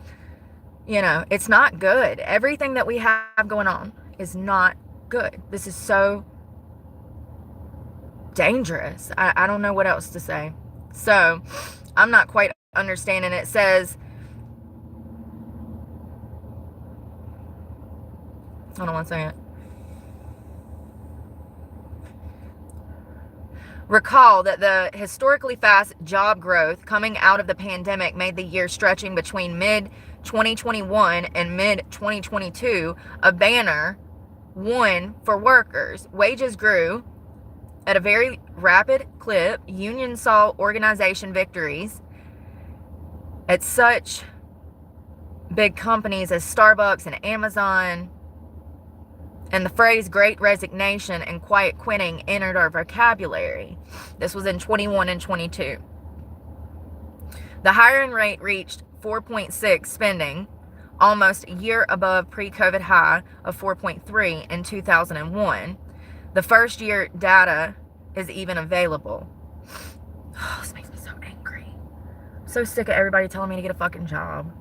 it's not good. Everything that we have going on is not good. This is so dangerous. I don't know what else to say. So, I'm not quite understanding. It says, hold on one second. Recall that the historically fast job growth coming out of the pandemic made the year stretching between mid-2021 and mid-2022 a banner one for workers. Wages grew at a very rapid clip. Unions saw organization victories at such big companies as Starbucks and Amazon. And the phrase great resignation and quiet quitting entered our vocabulary. This was in 21 and 22. The hiring rate reached 4.6 spending, almost a year above pre-COVID high of 4.3 in 2001. The first year data is even available. Oh, this makes me so angry. I'm so sick of everybody telling me to get a fucking job.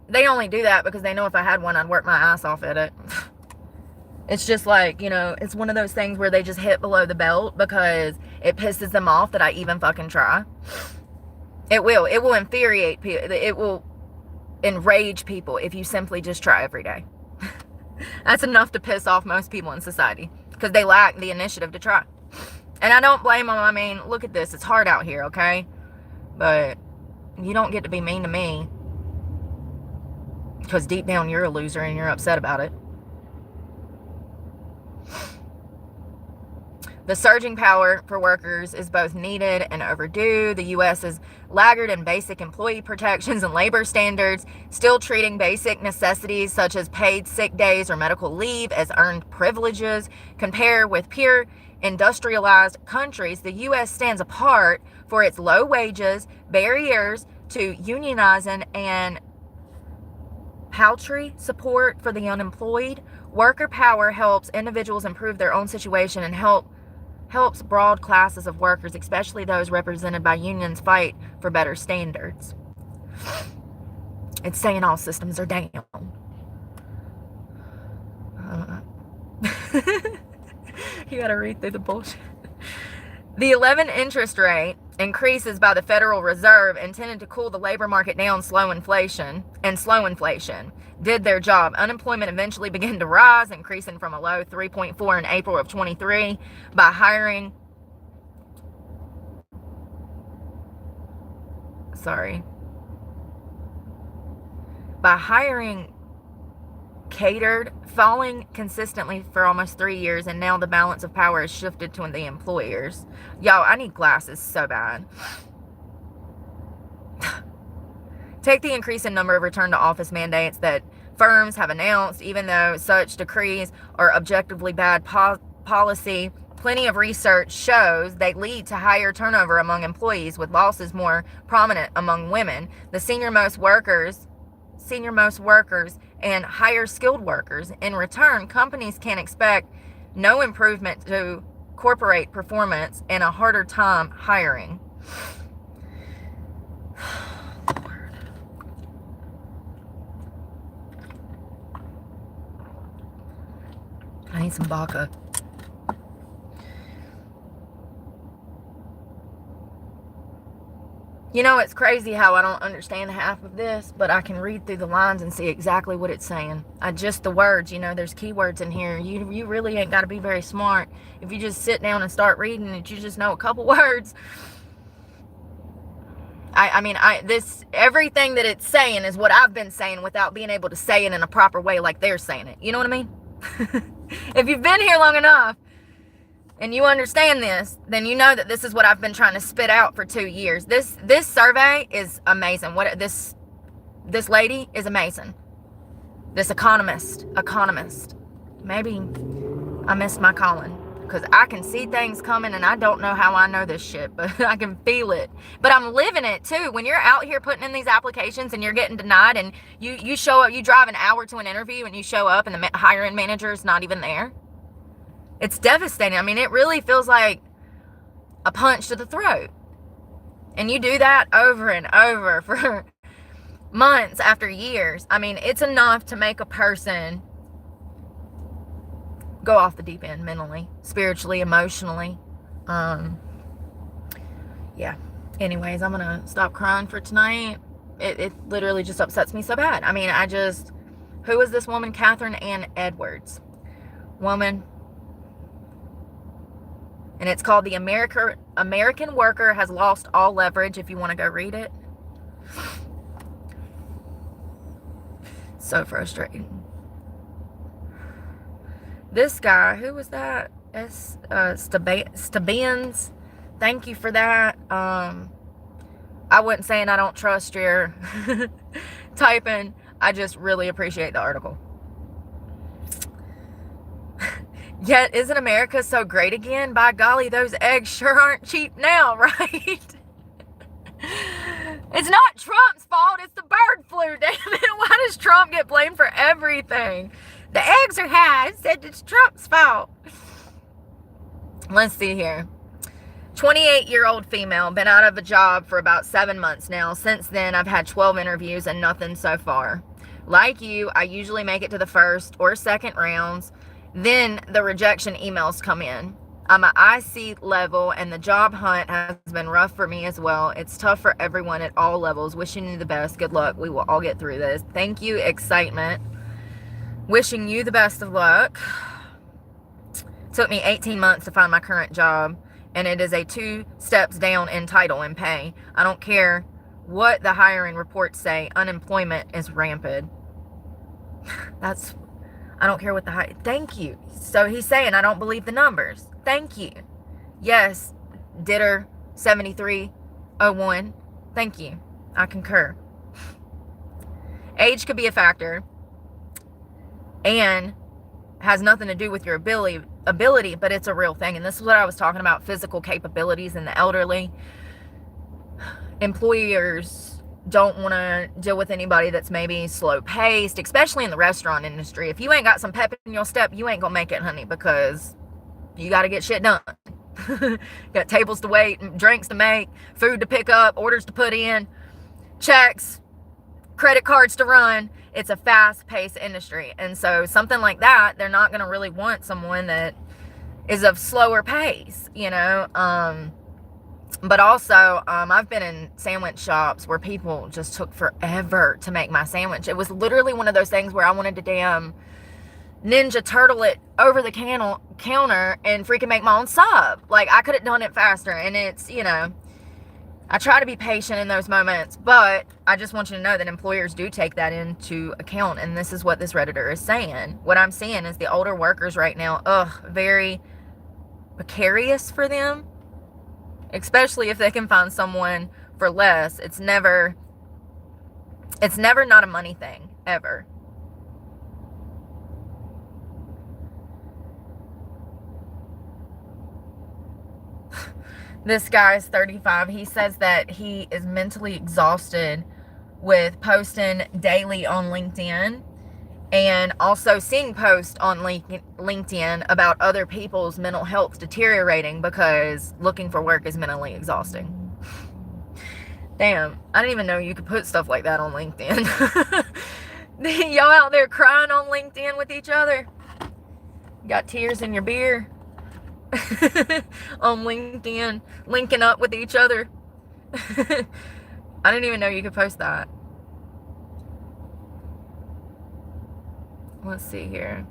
They only do that because they know if I had one, I'd work my ass off at it. It's just like, it's one of those things where they just hit below the belt because it pisses them off that I even fucking try. It will infuriate people. It will enrage people if you simply just try every day. That's enough to piss off most people in society because they lack the initiative to try. And I don't blame them. I mean, look at this. It's hard out here, okay? But you don't get to be mean to me. Because deep down you're a loser and you're upset about it. The surging power for workers is both needed and overdue. The U.S. is laggard in basic employee protections and labor standards, still treating basic necessities such as paid sick days or medical leave as earned privileges. Compare with peer industrialized countries, the U.S. stands apart for its low wages, barriers to unionizing, and paltry support for the unemployed. Worker power helps individuals improve their own situation and helps broad classes of workers, especially those represented by unions, fight for better standards. It's saying all systems are down. You gotta read through the bullshit. The 11 interest rate increases by the Federal Reserve intended to cool the labor market down, slow inflation did their job. Unemployment eventually began to rise, increasing from a low 3.4 in April of 23 by hiring catered, falling consistently for almost 3 years, and now the balance of power has shifted to the employers. Y'all, I need glasses so bad. Take the increase in number of return to office mandates that firms have announced. Even though such decrees are objectively bad policy, plenty of research shows they lead to higher turnover among employees, with losses more prominent among women, the senior most workers and higher skilled workers. In return, companies can expect no improvement to corporate performance and a harder time hiring. Lord. I need some vodka. It's crazy how I don't understand half of this, but I can read through the lines and see exactly what it's saying. Just the words, there's keywords in here. You really ain't got to be very smart. If you just sit down and start reading it, you just know a couple words. Everything that it's saying is what I've been saying without being able to say it in a proper way like they're saying it. You know what I mean? If you've been here long enough and you understand this, then you know that this is what I've been trying to spit out for 2 years. This survey is amazing. This lady is amazing. This economist. Maybe I missed my calling. because I can see things coming, and I don't know how I know this shit, but I can feel it. But I'm living it too. When you're out here putting in these applications and you're getting denied, and you show up, you drive an hour to an interview and you show up and the hiring manager is not even there. It's devastating. I mean, it really feels like a punch to the throat. And you do that over and over for months after years. I mean, it's enough to make a person go off the deep end mentally, spiritually, emotionally. Yeah. Anyways, I'm gonna stop crying for tonight. It literally just upsets me so bad. I mean, who is this woman? Catherine Ann Edwards. Woman. And it's called The American Worker Has Lost All Leverage, if you want to go read it. So frustrating. This guy, who was that? Stabans. Thank you for that. I wasn't saying I don't trust your typing. I just really appreciate the article. Yet, isn't America so great again? By golly, those eggs sure aren't cheap now, right? It's not Trump's fault. It's the bird flu, damn it. Why does Trump get blamed for everything? The eggs are high. I said it's Trump's fault. Let's see here. 28-year-old female. Been out of a job for about 7 months now. Since then, I've had 12 interviews and nothing so far. Like you, I usually make it to the first or second rounds. Then the rejection emails come in. I'm an IC level, and the job hunt has been rough for me as well. It's tough for everyone at all levels. Wishing you the best. Good luck. We will all get through this. Thank you, Excitement. Wishing you the best of luck. Took me 18 months to find my current job, and it is a 2 steps down in title and pay. I don't care what the hiring reports say. Unemployment is rampant. I don't care what thank you. So he's saying, I don't believe the numbers. Thank you. Yes, Ditter 7301. Thank you. I concur. Age could be a factor and has nothing to do with your ability, but it's a real thing. And this is what I was talking about, physical capabilities in the elderly. Employers don't want to deal with anybody that's maybe slow paced, especially in the restaurant industry. If you ain't got some pep in your step, you ain't gonna make it, honey, because you got to get shit done. Got tables to wait, drinks to make, food to pick up, orders to put in, checks, credit cards to run. It's a fast paced industry. And so something like that, they're not going to really want someone that is of slower pace, you know? But also, I've been in sandwich shops where people just took forever to make my sandwich. It was literally one of those things where I wanted to damn Ninja Turtle it over the counter and freaking make my own sub. Like, I could have done it faster. And it's, you know, I try to be patient in those moments, but I just want you to know that employers do take that into account. And this is what this Redditor is saying. What I'm seeing is the older workers right now, very precarious for them. Especially if they can find someone for less. It's never not a money thing, ever. This guy is 35. He says that he is mentally exhausted with posting daily on LinkedIn and also seeing posts on LinkedIn about other people's mental health deteriorating because looking for work is mentally exhausting. Damn, I didn't even know you could put stuff like that on LinkedIn. Y'all out there crying on LinkedIn with each other? Got tears in your beer? On LinkedIn, linking up with each other. I didn't even know you could post that. Let's see here.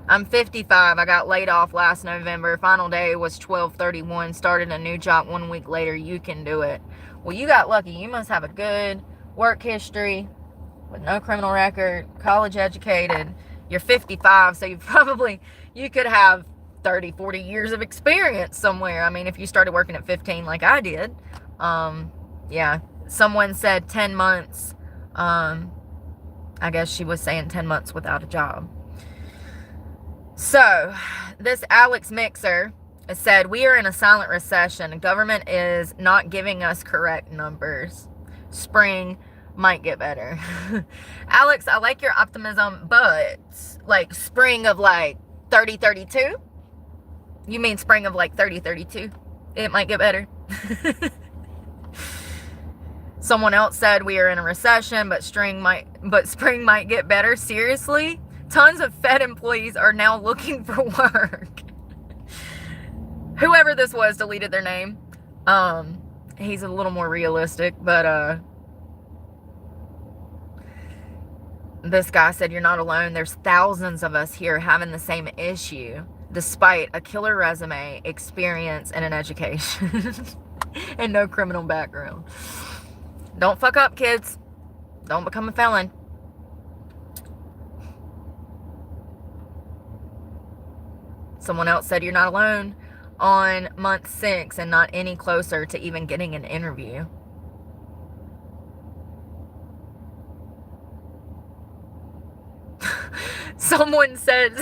I'm 55. I got laid off last November. Final day was 12/31. Started a new job 1 week later. You can do it. Well, you got lucky. You must have a good work history with no criminal record, college educated. You're 55, so you could have 30, 40 years of experience somewhere. I mean, if you started working at 15 like I did. Yeah. Someone said 10 months. I guess she was saying 10 months without a job. So, this Alex Mixer said, we are in a silent recession. Government is not giving us correct numbers. Spring might get better. Alex, I like your optimism, but like spring of like 3032? You mean spring of like 3032? It might get better. Someone else said we are in a recession, but spring might get better. Seriously? Tons of Fed employees are now looking for work. Whoever this was deleted their name. He's a little more realistic, but this guy said, you're not alone. There's thousands of us here having the same issue, despite a killer resume, experience, and an education. And no criminal background. Don't fuck up, kids. Don't become a felon. Someone else said, you're not alone on month 6 and not any closer to even getting an interview. Someone said,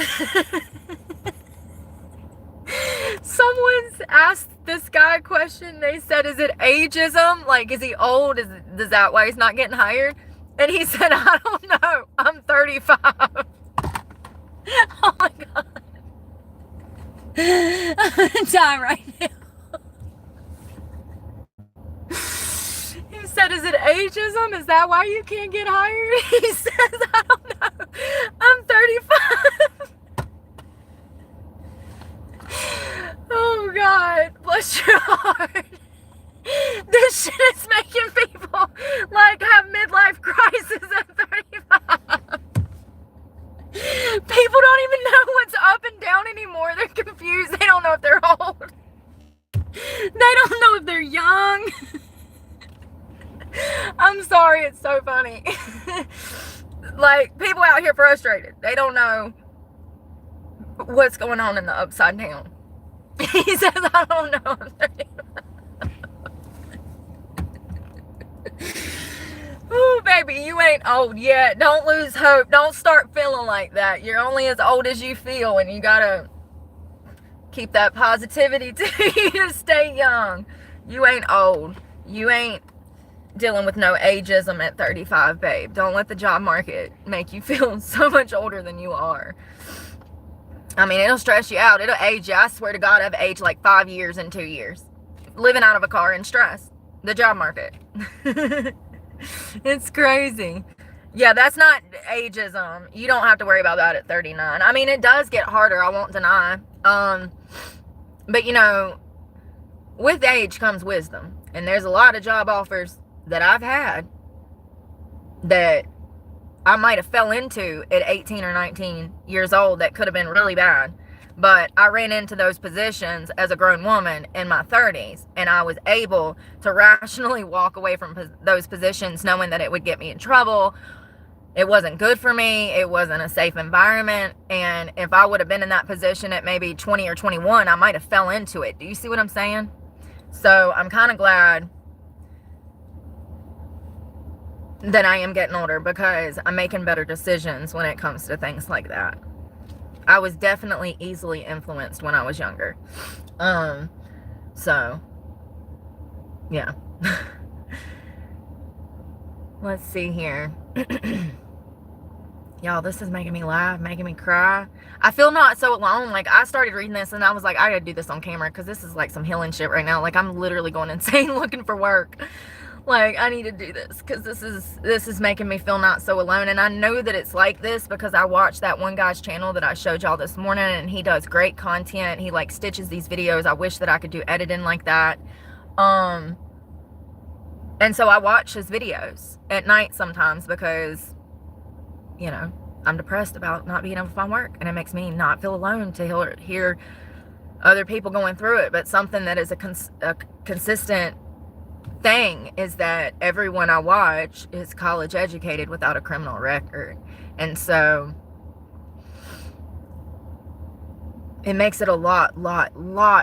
someone's asked this guy a question. They said, is it ageism? Like, is he old? Is that why he's not getting hired? And he said, I don't know. I'm 35. Oh my God. I'm gonna die right now. He said, is it ageism? Is that why you can't get hired? He says, I don't know. I'm 35. Oh God, bless your heart. This shit is making people like have midlife crisis at 35. People don't even know what's up and down anymore. They're confused. They don't know if they're old. They don't know if they're young. I'm sorry, it's so funny. Like, people out here frustrated. They don't know what's going on in the upside down. He says, I don't know. Ooh, baby, you ain't old yet. Don't lose hope. Don't start feeling like that. You're only as old as you feel, and you gotta keep that positivity to you to stay young. You ain't old. You ain't dealing with no ageism at 35, babe. Don't let the job market make you feel so much older than you are. I mean, it'll stress you out. It'll age you. I swear to God, I've aged like 5 years in 2 years. Living out of a car in stress. The job market. It's crazy. Yeah, that's not ageism. You don't have to worry about that at 39. I mean, it does get harder, I won't deny. But you know, with age comes wisdom. And there's a lot of job offers that I've had that I might have fell into at 18 or 19 years old that could have been really bad. But I ran into those positions as a grown woman in my 30s, and I was able to rationally walk away from those positions knowing that it would get me in trouble. It wasn't good for me. It wasn't a safe environment. And if I would have been in that position at maybe 20 or 21, I might have fell into it. Do you see what I'm saying? So I'm kind of glad that I am getting older, because I'm making better decisions when it comes to things like that. I was definitely easily influenced when I was younger. So, yeah. Let's see here. Y'all, this is making me laugh, making me cry. I feel not so alone. Like, I started reading this and I was like, I gotta do this on camera, because this is like some healing shit right now. Like, I'm literally going insane looking for work. Like, I need to do this, because this is making me feel not so alone. And I know that it's like this because I watched that one guy's channel that I showed y'all this morning, and he does great content. He like stitches these videos. I wish that I could do editing like that. And so I watch his videos at night sometimes because, you know, I'm depressed about not being able to find work, and it makes me not feel alone to hear other people going through it. But something that is a consistent thing is that everyone I watch is college educated without a criminal record. And so it makes it a lot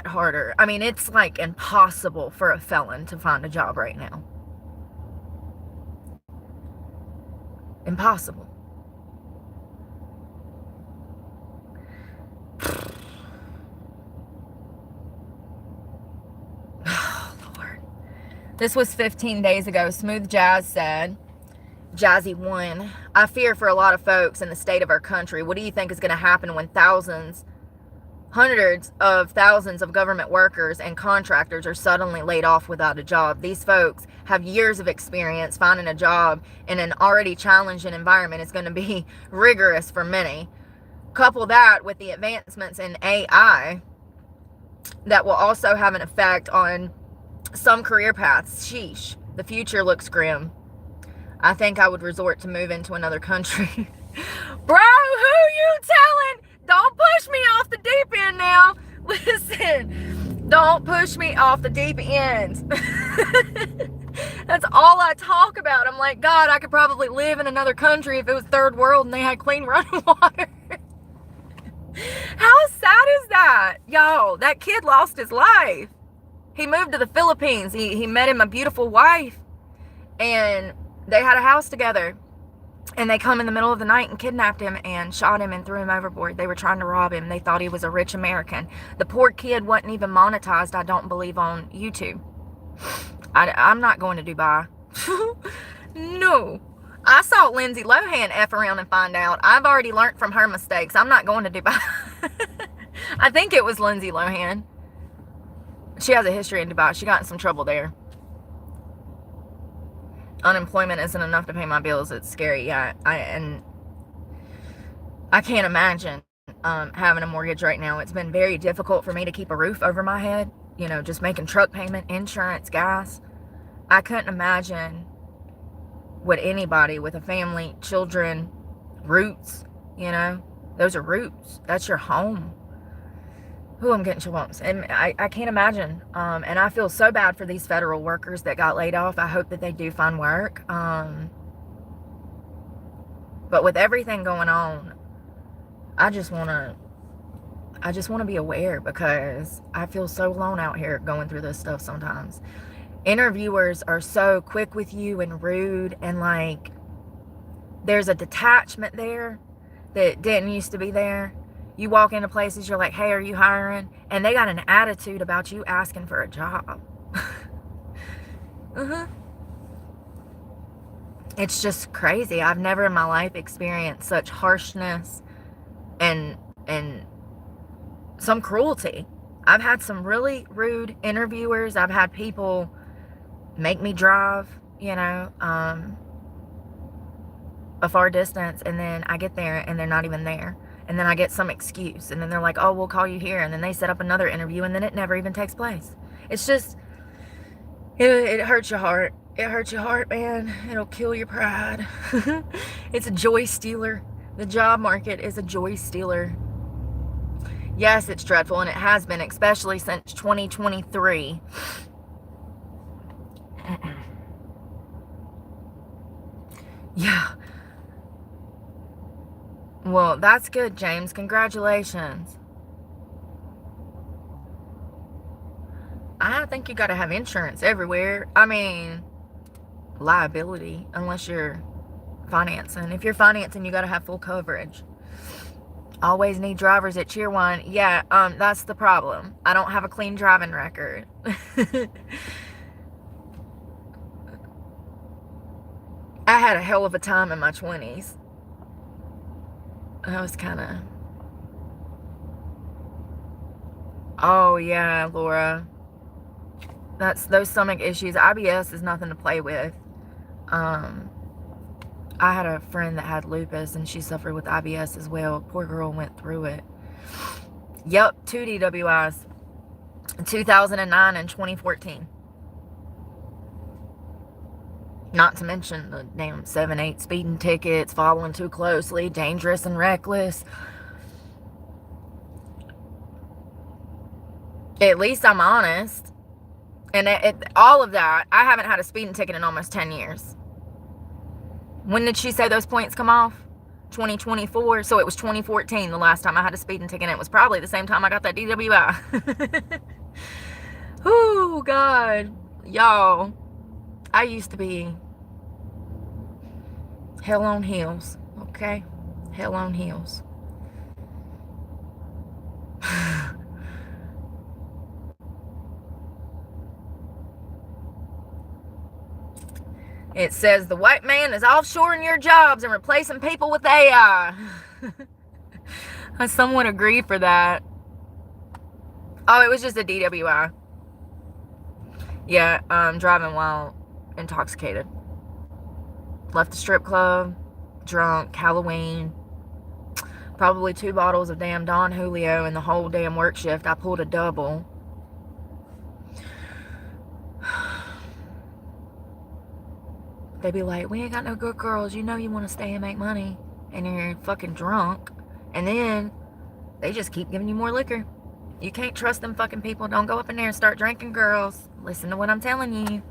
harder. I mean, it's like impossible for a felon to find a job right now. Impossible. This was 15 days ago. Smooth Jazz said, Jazzy 1, I fear for a lot of folks in the state of our country. What do you think is going to happen when hundreds of thousands of government workers and contractors are suddenly laid off without a job? These folks have years of experience. Finding a job in an already challenging environment is going to be rigorous for many. Couple that with the advancements in AI that will also have an effect on some career paths. Sheesh, the future looks grim. I think I would resort to move into another country. Bro, who you telling? Don't push me off the deep end now. Listen, don't push me off the deep end. That's all I talk about. I'm like, God, I could probably live in another country if it was third world and they had clean running water. How sad is that? Yo, that kid lost his life. He moved to the Philippines. He met him a beautiful wife. And they had a house together. And they come in the middle of the night and kidnapped him and shot him and threw him overboard. They were trying to rob him. They thought he was a rich American. The poor kid wasn't even monetized, I don't believe, on YouTube. I'm not going to Dubai. No. I saw Lindsay Lohan F around and find out. I've already learned from her mistakes. I'm not going to Dubai. I think it was Lindsay Lohan. She has a history in Dubai. She got in some trouble there. Unemployment isn't enough to pay my bills. It's scary. Yeah, I can't imagine having a mortgage right now. It's been very difficult for me to keep a roof over my head. You know, just making truck payment, insurance, gas. I couldn't imagine what anybody with a family, children, roots, you know, those are roots. That's your home. Ooh, I'm getting chill bumps. And I can't imagine. And I feel so bad for these federal workers that got laid off. I hope that they do find work. But with everything going on, I just want to be aware, because I feel so alone out here going through this stuff sometimes. Interviewers are so quick with you and rude, and like there's a detachment there that didn't used to be there. You walk into places, you're like, hey, are you hiring? And they got an attitude about you asking for a job. It's just crazy. I've never in my life experienced such harshness and some cruelty. I've had some really rude interviewers. I've had people make me drive, you know, a far distance, and then I get there and they're not even there. And then I get some excuse, and then they're like, oh, we'll call you here. And then they set up another interview, and then it never even takes place. It's just, it hurts your heart. It hurts your heart, man. It'll kill your pride. It's a joy stealer. The job market is a joy stealer. Yes, it's dreadful, and it has been, especially since 2023. Yeah. Well, that's good, James. Congratulations. I think you got to have insurance everywhere. I mean, liability, unless you're financing. If you're financing, you got to have full coverage. Always need drivers at Cheerwine. Yeah, that's the problem. I don't have a clean driving record. I had a hell of a time in my 20s. I was kind of... Oh, yeah, Laura. Those stomach issues. IBS is nothing to play with. I had a friend that had lupus, and she suffered with IBS as well. Poor girl went through it. Yep, 2 DWIs. 2009 and 2014. Not to mention the damn 7-8 speeding tickets, following too closely, dangerous and reckless. At least I'm honest. And all of that, I haven't had a speeding ticket in almost 10 years. When did she say those points come off? 2024. So it was 2014 the last time I had a speeding ticket. And it was probably the same time I got that DWI. Oh, God. Y'all, I used to be hell on heels. Okay? Hell on heels. It says the white man is offshoring your jobs and replacing people with AI. I somewhat agree for that. Oh, it was just a DWI. Yeah, driving while intoxicated. Left the strip club, drunk, Halloween. Probably 2 bottles of damn Don Julio in the whole damn work shift. I pulled a double. They be like, we ain't got no good girls. You know you want to stay and make money. And you're fucking drunk. And then they just keep giving you more liquor. You can't trust them fucking people. Don't go up in there and start drinking, girls. Listen to what I'm telling you.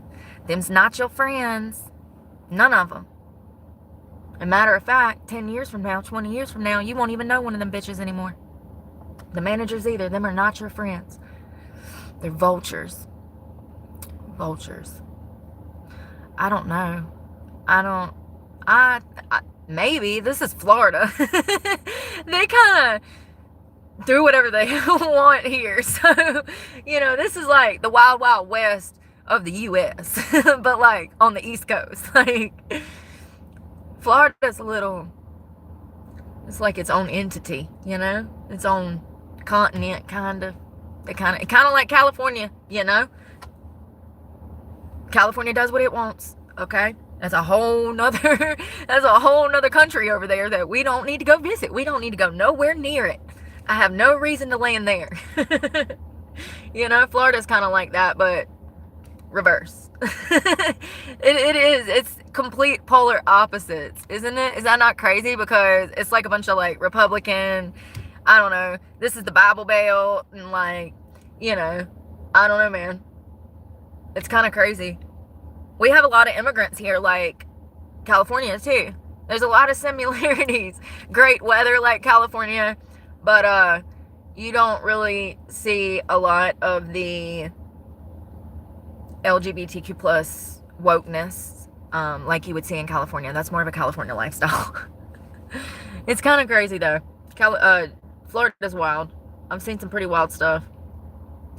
Them's not your friends. None of them. A matter of fact, 10 years from now, 20 years from now, you won't even know one of them bitches anymore. The managers either. Them are not your friends. They're vultures. Vultures. I don't know. Maybe. This is Florida. They kind of do whatever they want here. So, this is like the wild, wild west of the U.S. But like on the East Coast. Like, Florida's it's like its own entity, its own continent, kind of. Kind of like California, California does what it wants, okay? That's a whole nother country over there that we don't need to go visit. We don't need to go nowhere near it. I have no reason to land there. Florida's kind of like that, but reverse. It is. It's complete polar opposites, isn't it? Is that not crazy? Because it's like a bunch of like Republican, I don't know, this is the Bible Belt, and like, I don't know, man. It's kind of crazy. We have a lot of immigrants here, like California too. There's a lot of similarities. Great weather like California, but you don't really see a lot of the LGBTQ plus wokeness like you would see in California. That's more of a California lifestyle. It's kind of crazy though. Florida's wild. I've seen some pretty wild stuff.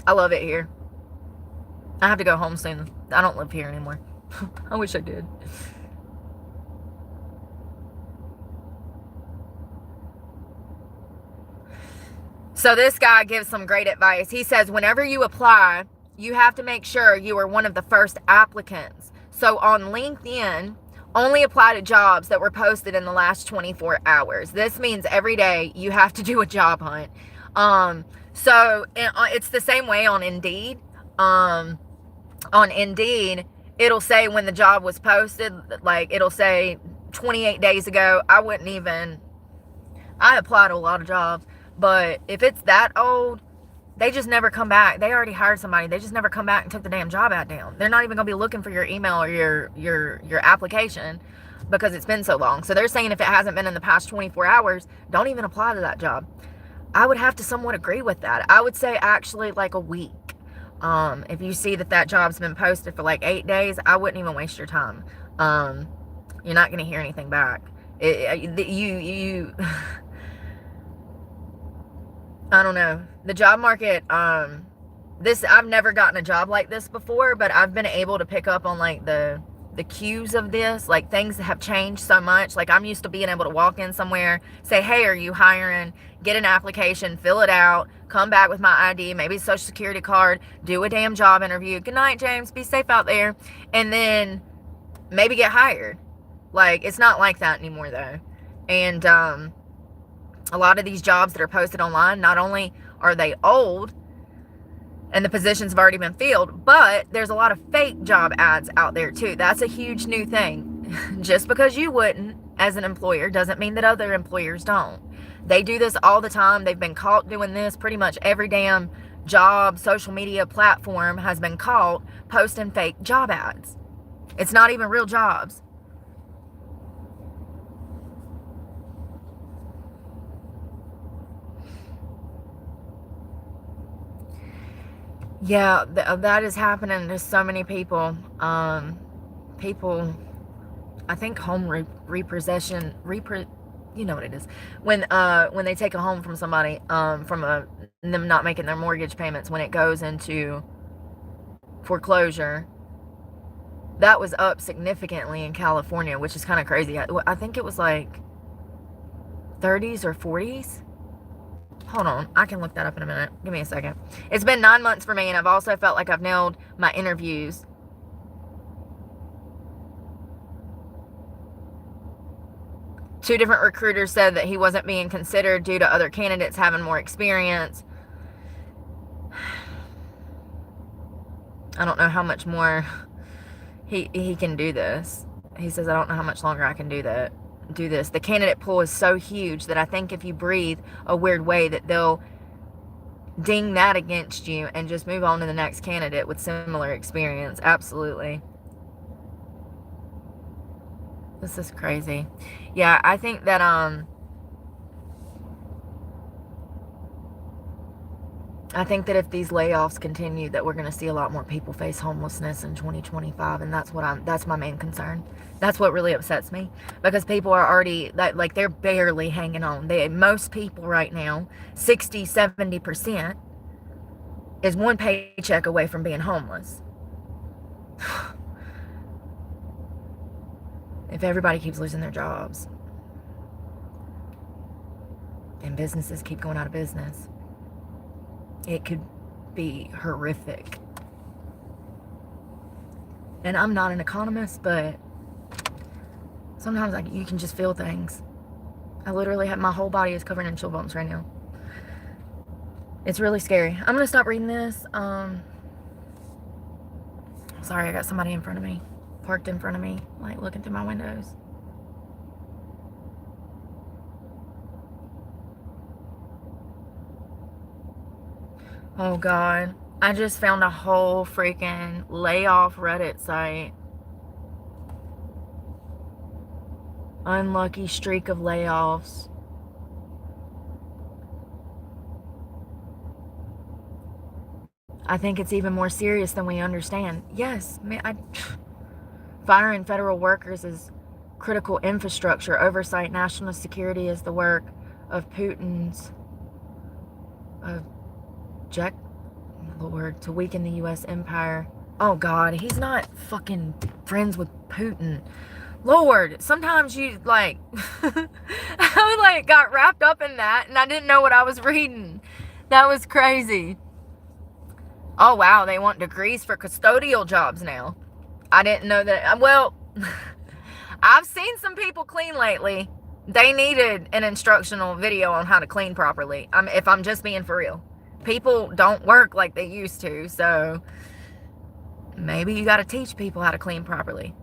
I love it here. I have to go home soon. I don't live here anymore. I wish I did. So this guy gives some great advice. He says, whenever you apply, you have to make sure you are one of the first applicants. So on LinkedIn, only apply to jobs that were posted in the last 24 hours. This means every day you have to do a job hunt. So it's the same way on Indeed. On Indeed, it'll say when the job was posted, like it'll say 28 days ago. I applied to a lot of jobs, but if it's that old, they just never come back. They already hired somebody. They just never come back and took the damn job ad down. They're not even going to be looking for your email or your application because it's been so long. So they're saying if it hasn't been in the past 24 hours, don't even apply to that job. I would have to somewhat agree with that. I would say actually like a week. If you see that job's been posted for like 8 days, I wouldn't even waste your time. You're not going to hear anything back. I don't know. The job market, I've never gotten a job like this before, but I've been able to pick up on like the cues of this. Like things have changed so much. Like I'm used to being able to walk in somewhere, say, hey, are you hiring? Get an application, fill it out, come back with my ID, maybe a social security card, do a damn job interview. Good night, James. Be safe out there. And then maybe get hired. Like it's not like that anymore though. And, a lot of these jobs that are posted online, not only are they old and the positions have already been filled, but there's a lot of fake job ads out there too. That's a huge new thing. Just because you wouldn't as an employer doesn't mean that other employers don't. They do this all the time. They've been caught doing this. Pretty much every damn job, social media platform has been caught posting fake job ads. It's not even real jobs. Yeah, that is happening to so many people. People, I think home repossession, you know what it is. When they take a home from somebody, from them not making their mortgage payments, when it goes into foreclosure, That was up significantly in California, which is kind of crazy. I think it was like 30s or 40s. Hold on, I can look that up in a minute. Give me a second. It's been 9 months for me, and I've also felt like I've nailed my interviews. Two different recruiters said that he wasn't being considered due to other candidates having more experience. I don't know how much more he can do this. He says, I don't know how much longer I can do this. The candidate pool is so huge that I think if you breathe a weird way that they'll ding that against you and just move on to the next candidate with similar experience. Absolutely. This is crazy. Yeah, I think that if these layoffs continue, that we're going to see a lot more people face homelessness in 2025, and that's my main concern. That's what really upsets me, because people are already, like, they're barely hanging on. Most people right now, 60-70%, is one paycheck away from being homeless. If everybody keeps losing their jobs and businesses keep going out of business, it could be horrific. And I'm not an economist, but sometimes you can just feel things. I literally have, my whole body is covered in chill bumps right now. It's really scary. I'm gonna stop reading this. Sorry, I got somebody in front of me, parked in front of me, like looking through my windows. Oh God, I just found a whole freaking layoff Reddit site. Unlucky streak of layoffs. I think it's even more serious than we understand. Yes, firing federal workers is critical infrastructure. Oversight national security is the work of Putin's Lord, to weaken the U.S. empire. Oh God, he's not fucking friends with Putin. Lord, sometimes you I got wrapped up in that and I didn't know what I was reading. That was crazy. Oh wow, they want degrees for custodial jobs now. I didn't know that. Well, I've seen some people clean lately. They needed an instructional video on how to clean properly. If I'm just being for real. People don't work like they used to, so maybe you got to teach people how to clean properly.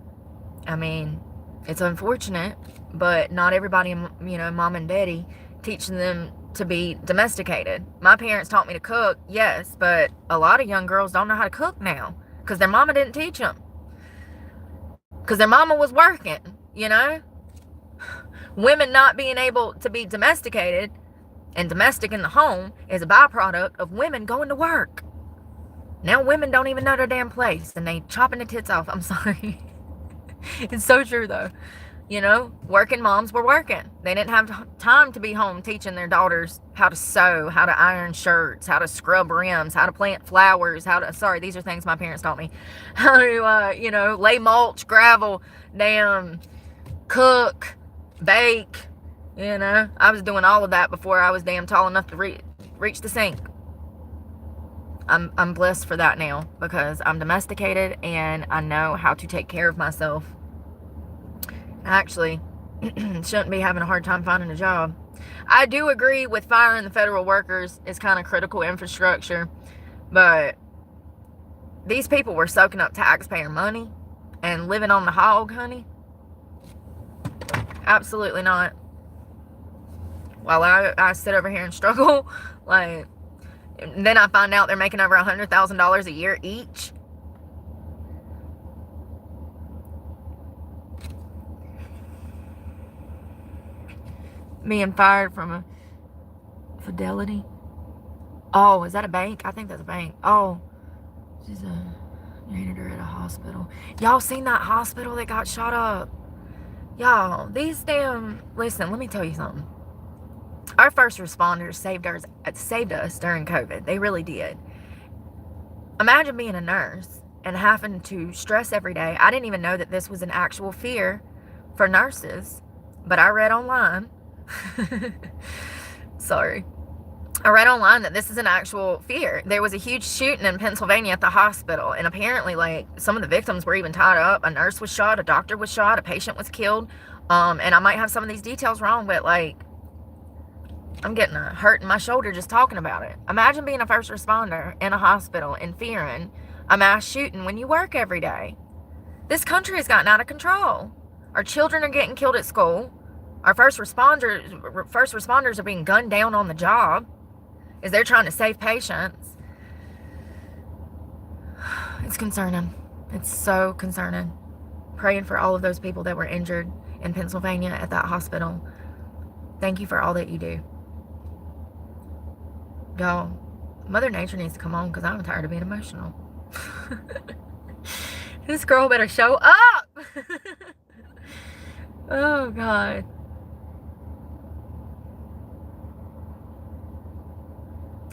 I mean, it's unfortunate, but not everybody, mom and daddy, teaching them to be domesticated. My parents taught me to cook, yes, but a lot of young girls don't know how to cook now because their mama didn't teach them. Because their mama was working, Women not being able to be domesticated and domestic in the home is a byproduct of women going to work. Now women don't even know their damn place and they chopping the tits off. I'm sorry. It's so true though. Working moms were working. They didn't have time to be home teaching their daughters how to sew, how to iron shirts, how to scrub rims, how to plant flowers, these are things my parents taught me. How to, lay mulch, gravel, damn, cook, bake. I was doing all of that before I was damn tall enough to reach the sink. I'm blessed for that now because I'm domesticated and I know how to take care of myself. I actually shouldn't be having a hard time finding a job. I do agree with firing the federal workers is kind of critical infrastructure, but these people were soaking up taxpayer money and living on the hog, honey. Absolutely not. While I sit over here and struggle, then I find out they're making over $100,000 a year each. Being fired from a Fidelity. Oh, is that a bank? I think that's a bank. Oh, she's a janitor at a hospital. Y'all seen that hospital that got shot up? Y'all, listen, let me tell you something. Our first responders saved us during COVID. They really did. Imagine being a nurse and having to stress every day. I didn't even know that this was an actual fear for nurses, but I read online. Sorry. I read online that this is an actual fear. There was a huge shooting in Pennsylvania at the hospital, and apparently, like, some of the victims were even tied up. A nurse was shot, a doctor was shot, a patient was killed. And I might have some of these details wrong, but, like, I'm getting a hurt in my shoulder just talking about it. Imagine being a first responder in a hospital and fearing a mass shooting when you work every day. This country has gotten out of control. Our children are getting killed at school. Our first responders are being gunned down on the job as they're trying to save patients. It's concerning. It's so concerning. Praying for all of those people that were injured in Pennsylvania at that hospital. Thank you for all that you do. Y'all, Mother Nature needs to come on, because I'm tired of being emotional. This girl better show up. Oh, God.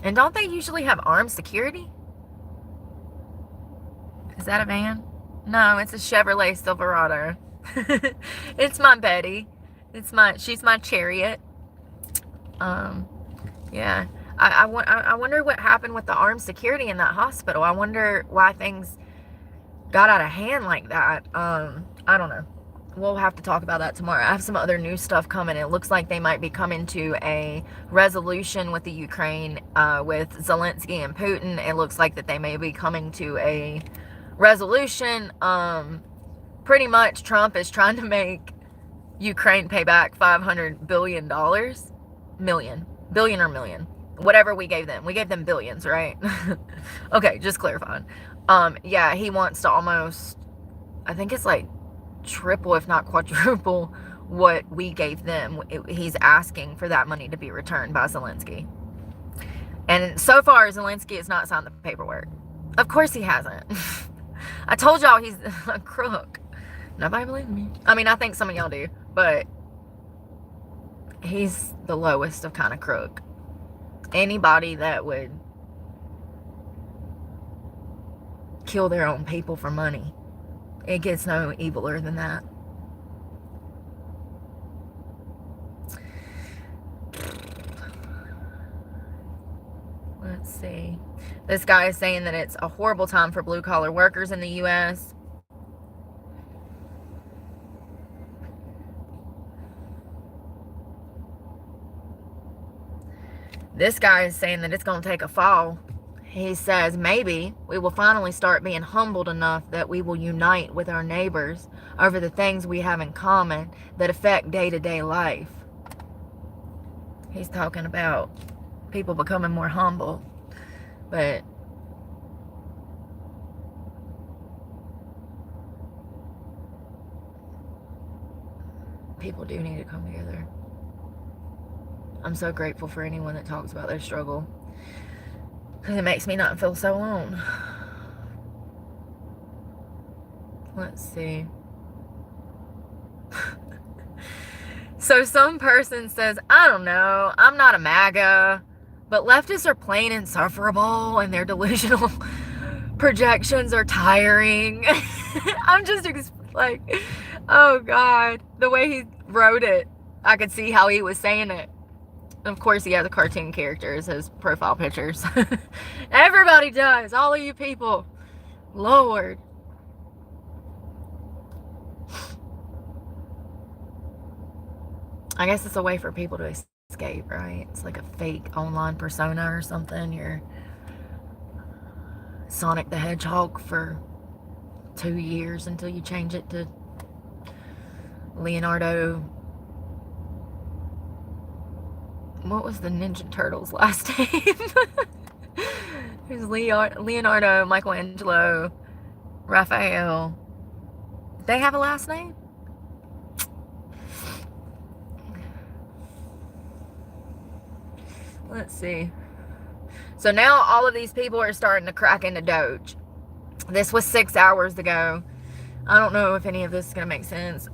And don't they usually have armed security? Is that a van? No, it's a Chevrolet Silverado. It's my Betty. She's my chariot. Yeah. I wonder what happened with the armed security in that hospital. I wonder why things got out of hand like that. I don't know. We'll have to talk about that tomorrow. I have some other new stuff coming. It looks like they might be coming to a resolution with the Ukraine, with Zelensky and Putin. It looks like that they may be coming to a resolution. Pretty much Trump is trying to make Ukraine pay back $500 billion. Billion or million. Whatever we gave them. We gave them billions, right? Okay, just clarifying. Yeah, he wants to almost, I think it's like triple, if not quadruple, what we gave them. He's asking for that money to be returned by Zelensky. And so far, Zelensky has not signed the paperwork. Of course he hasn't. I told y'all he's a crook. Nobody believes me. I mean, I think some of y'all do, but he's the lowest of kind of crook. Anybody that would kill their own people for money, it gets no eviler than that. Let's see. This guy is saying that it's a horrible time for blue-collar workers in the U.S. This guy is saying that it's going to take a fall. He says, maybe we will finally start being humbled enough that we will unite with our neighbors over the things we have in common that affect day-to-day life. He's talking about people becoming more humble. But people do need to come together. I'm so grateful for anyone that talks about their struggle, because it makes me not feel so alone. Let's see. So some person says, I don't know, I'm not a MAGA, but leftists are plain insufferable and their delusional projections are tiring. I'm just like, oh God, the way he wrote it, I could see how he was saying it. Of course, he has a cartoon character as his profile pictures. Everybody does. All of you people. Lord. I guess it's a way for people to escape, right? It's like a fake online persona or something. You're Sonic the Hedgehog for 2 years until you change it to Leonardo. What was the Ninja Turtles' last name? It was Leonardo, Michelangelo, Raphael. They have a last name? Let's see. So now all of these people are starting to crack into Doge. This was 6 hours ago. I don't know if any of this is going to make sense.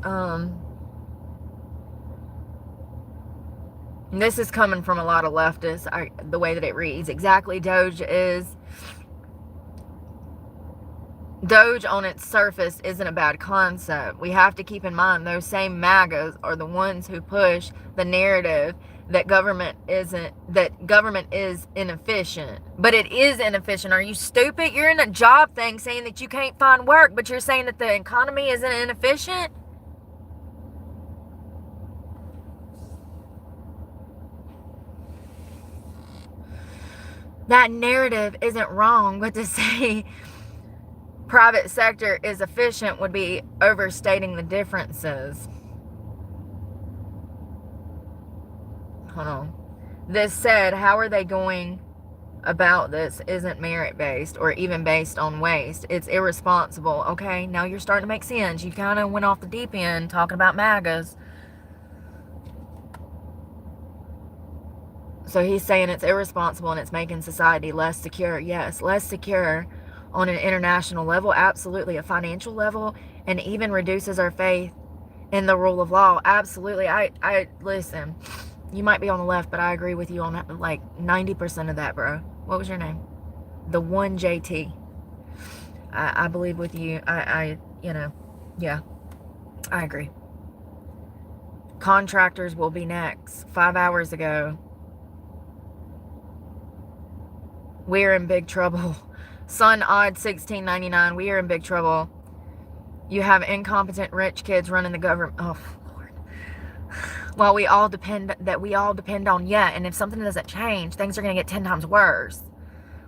This is coming from a lot of leftists, the way that it reads. Exactly, Doge is Doge on its surface isn't a bad concept. We have to keep in mind those same MAGAs are the ones who push the narrative that government is inefficient. But it is inefficient. Are you stupid? You're in a job thing saying that you can't find work, but you're saying that the economy isn't inefficient? That narrative isn't wrong, but to say private sector is efficient would be overstating the differences. Hold on. This said, how are they going about this isn't merit-based or even based on waste. It's irresponsible. Okay, now you're starting to make sense. You kind of went off the deep end talking about MAGAs. So he's saying it's irresponsible and it's making society less secure. Yes, less secure on an international level, absolutely. A financial level, and even reduces our faith in the rule of law. Absolutely. I listen, you might be on the left, but I agree with you on like 90% of that, bro. What was your name? The one JT. I believe with you. Yeah, I agree. Contractors will be next. 5 hours ago. We're in big trouble. Sun odd 1699. We are in big trouble. You have incompetent rich kids running the government. Oh Lord. Well, we all depend on. Yeah, and if something doesn't change, things are going to get 10 times worse.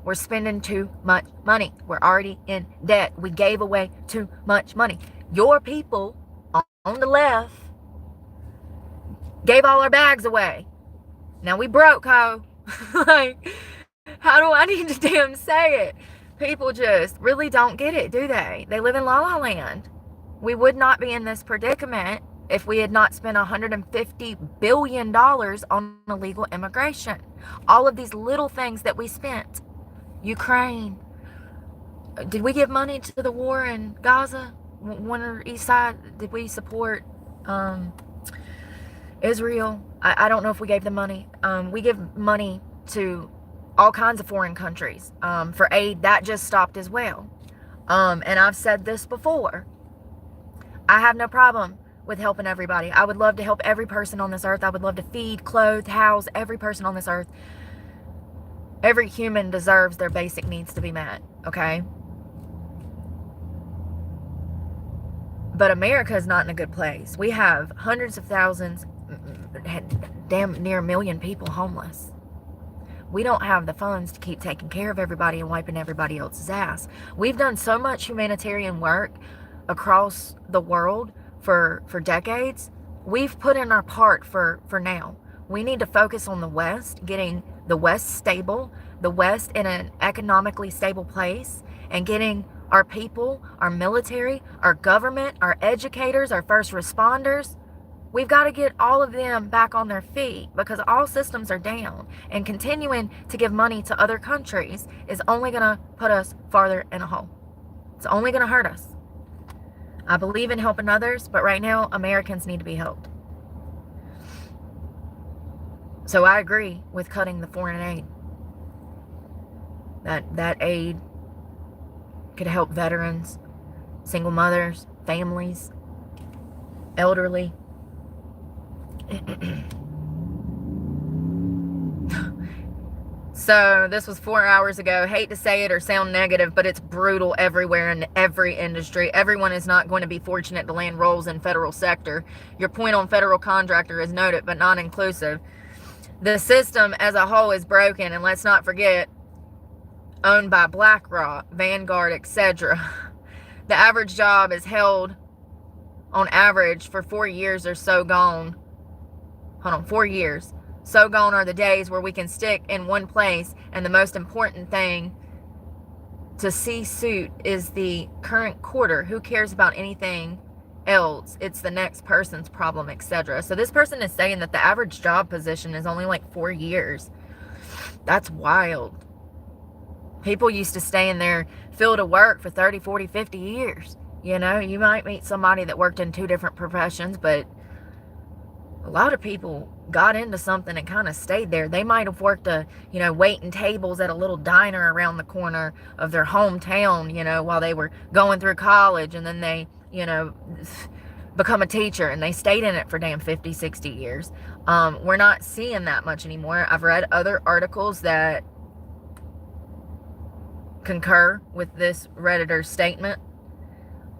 We're spending too much money. We're already in debt. We gave away too much money. Your people on the left gave all our bags away. Now we broke, ho. Like, how do I need to damn say it? People just really don't get it, do they? They live in La La Land. We would not be in this predicament if we had not spent $150 billion on illegal immigration. All of these little things that we spent. Ukraine. Did we give money to the war in Gaza? One or east side? Did we support Israel? I don't know if we gave them money. We give money to all kinds of foreign countries for aid. That just stopped as well. And I've said this before. I have no problem with helping everybody. I would love to help every person on this earth. I would love to feed, clothe, house every person on this earth. Every human deserves their basic needs to be met, okay? But America is not in a good place. We have hundreds of thousands, damn near a million people homeless. We don't have the funds to keep taking care of everybody and wiping everybody else's ass. We've done so much humanitarian work across the world for decades. We've put in our part for now. We need to focus on the West, getting the West stable, the West in an economically stable place, and getting our people, our military, our government, our educators, our first responders. We've got to get all of them back on their feet because all systems are down, and continuing to give money to other countries is only going to put us farther in a hole. It's only going to hurt us. I believe in helping others, but right now Americans need to be helped. So I agree with cutting the foreign aid. That aid could help veterans, single mothers, families, elderly. So this was 4 hours ago. Hate to say it or sound negative, but it's brutal everywhere in every industry. Everyone is not going to be fortunate to land roles in federal sector. Your point on federal contractor is noted, but not inclusive. The system as a whole is broken, and let's not forget, owned by BlackRock, Vanguard, etc. The average job is held on average for 4 years or so gone. Hold on, 4 years. So gone are the days where we can stick in one place, and the most important thing to see suit is the current quarter. Who cares about anything else? It's the next person's problem, etc. So this person is saying that the average job position is only like 4 years. That's wild. People used to stay in their field of work for 30, 40, 50 years. You know, you might meet somebody that worked in 2 different professions, but a lot of people got into something and kind of stayed there. They might have worked waiting tables at a little diner around the corner of their hometown, while they were going through college, and then they, become a teacher, and they stayed in it for damn 50, 60 years. We're not seeing that much anymore. I've read other articles that concur with this Redditor statement.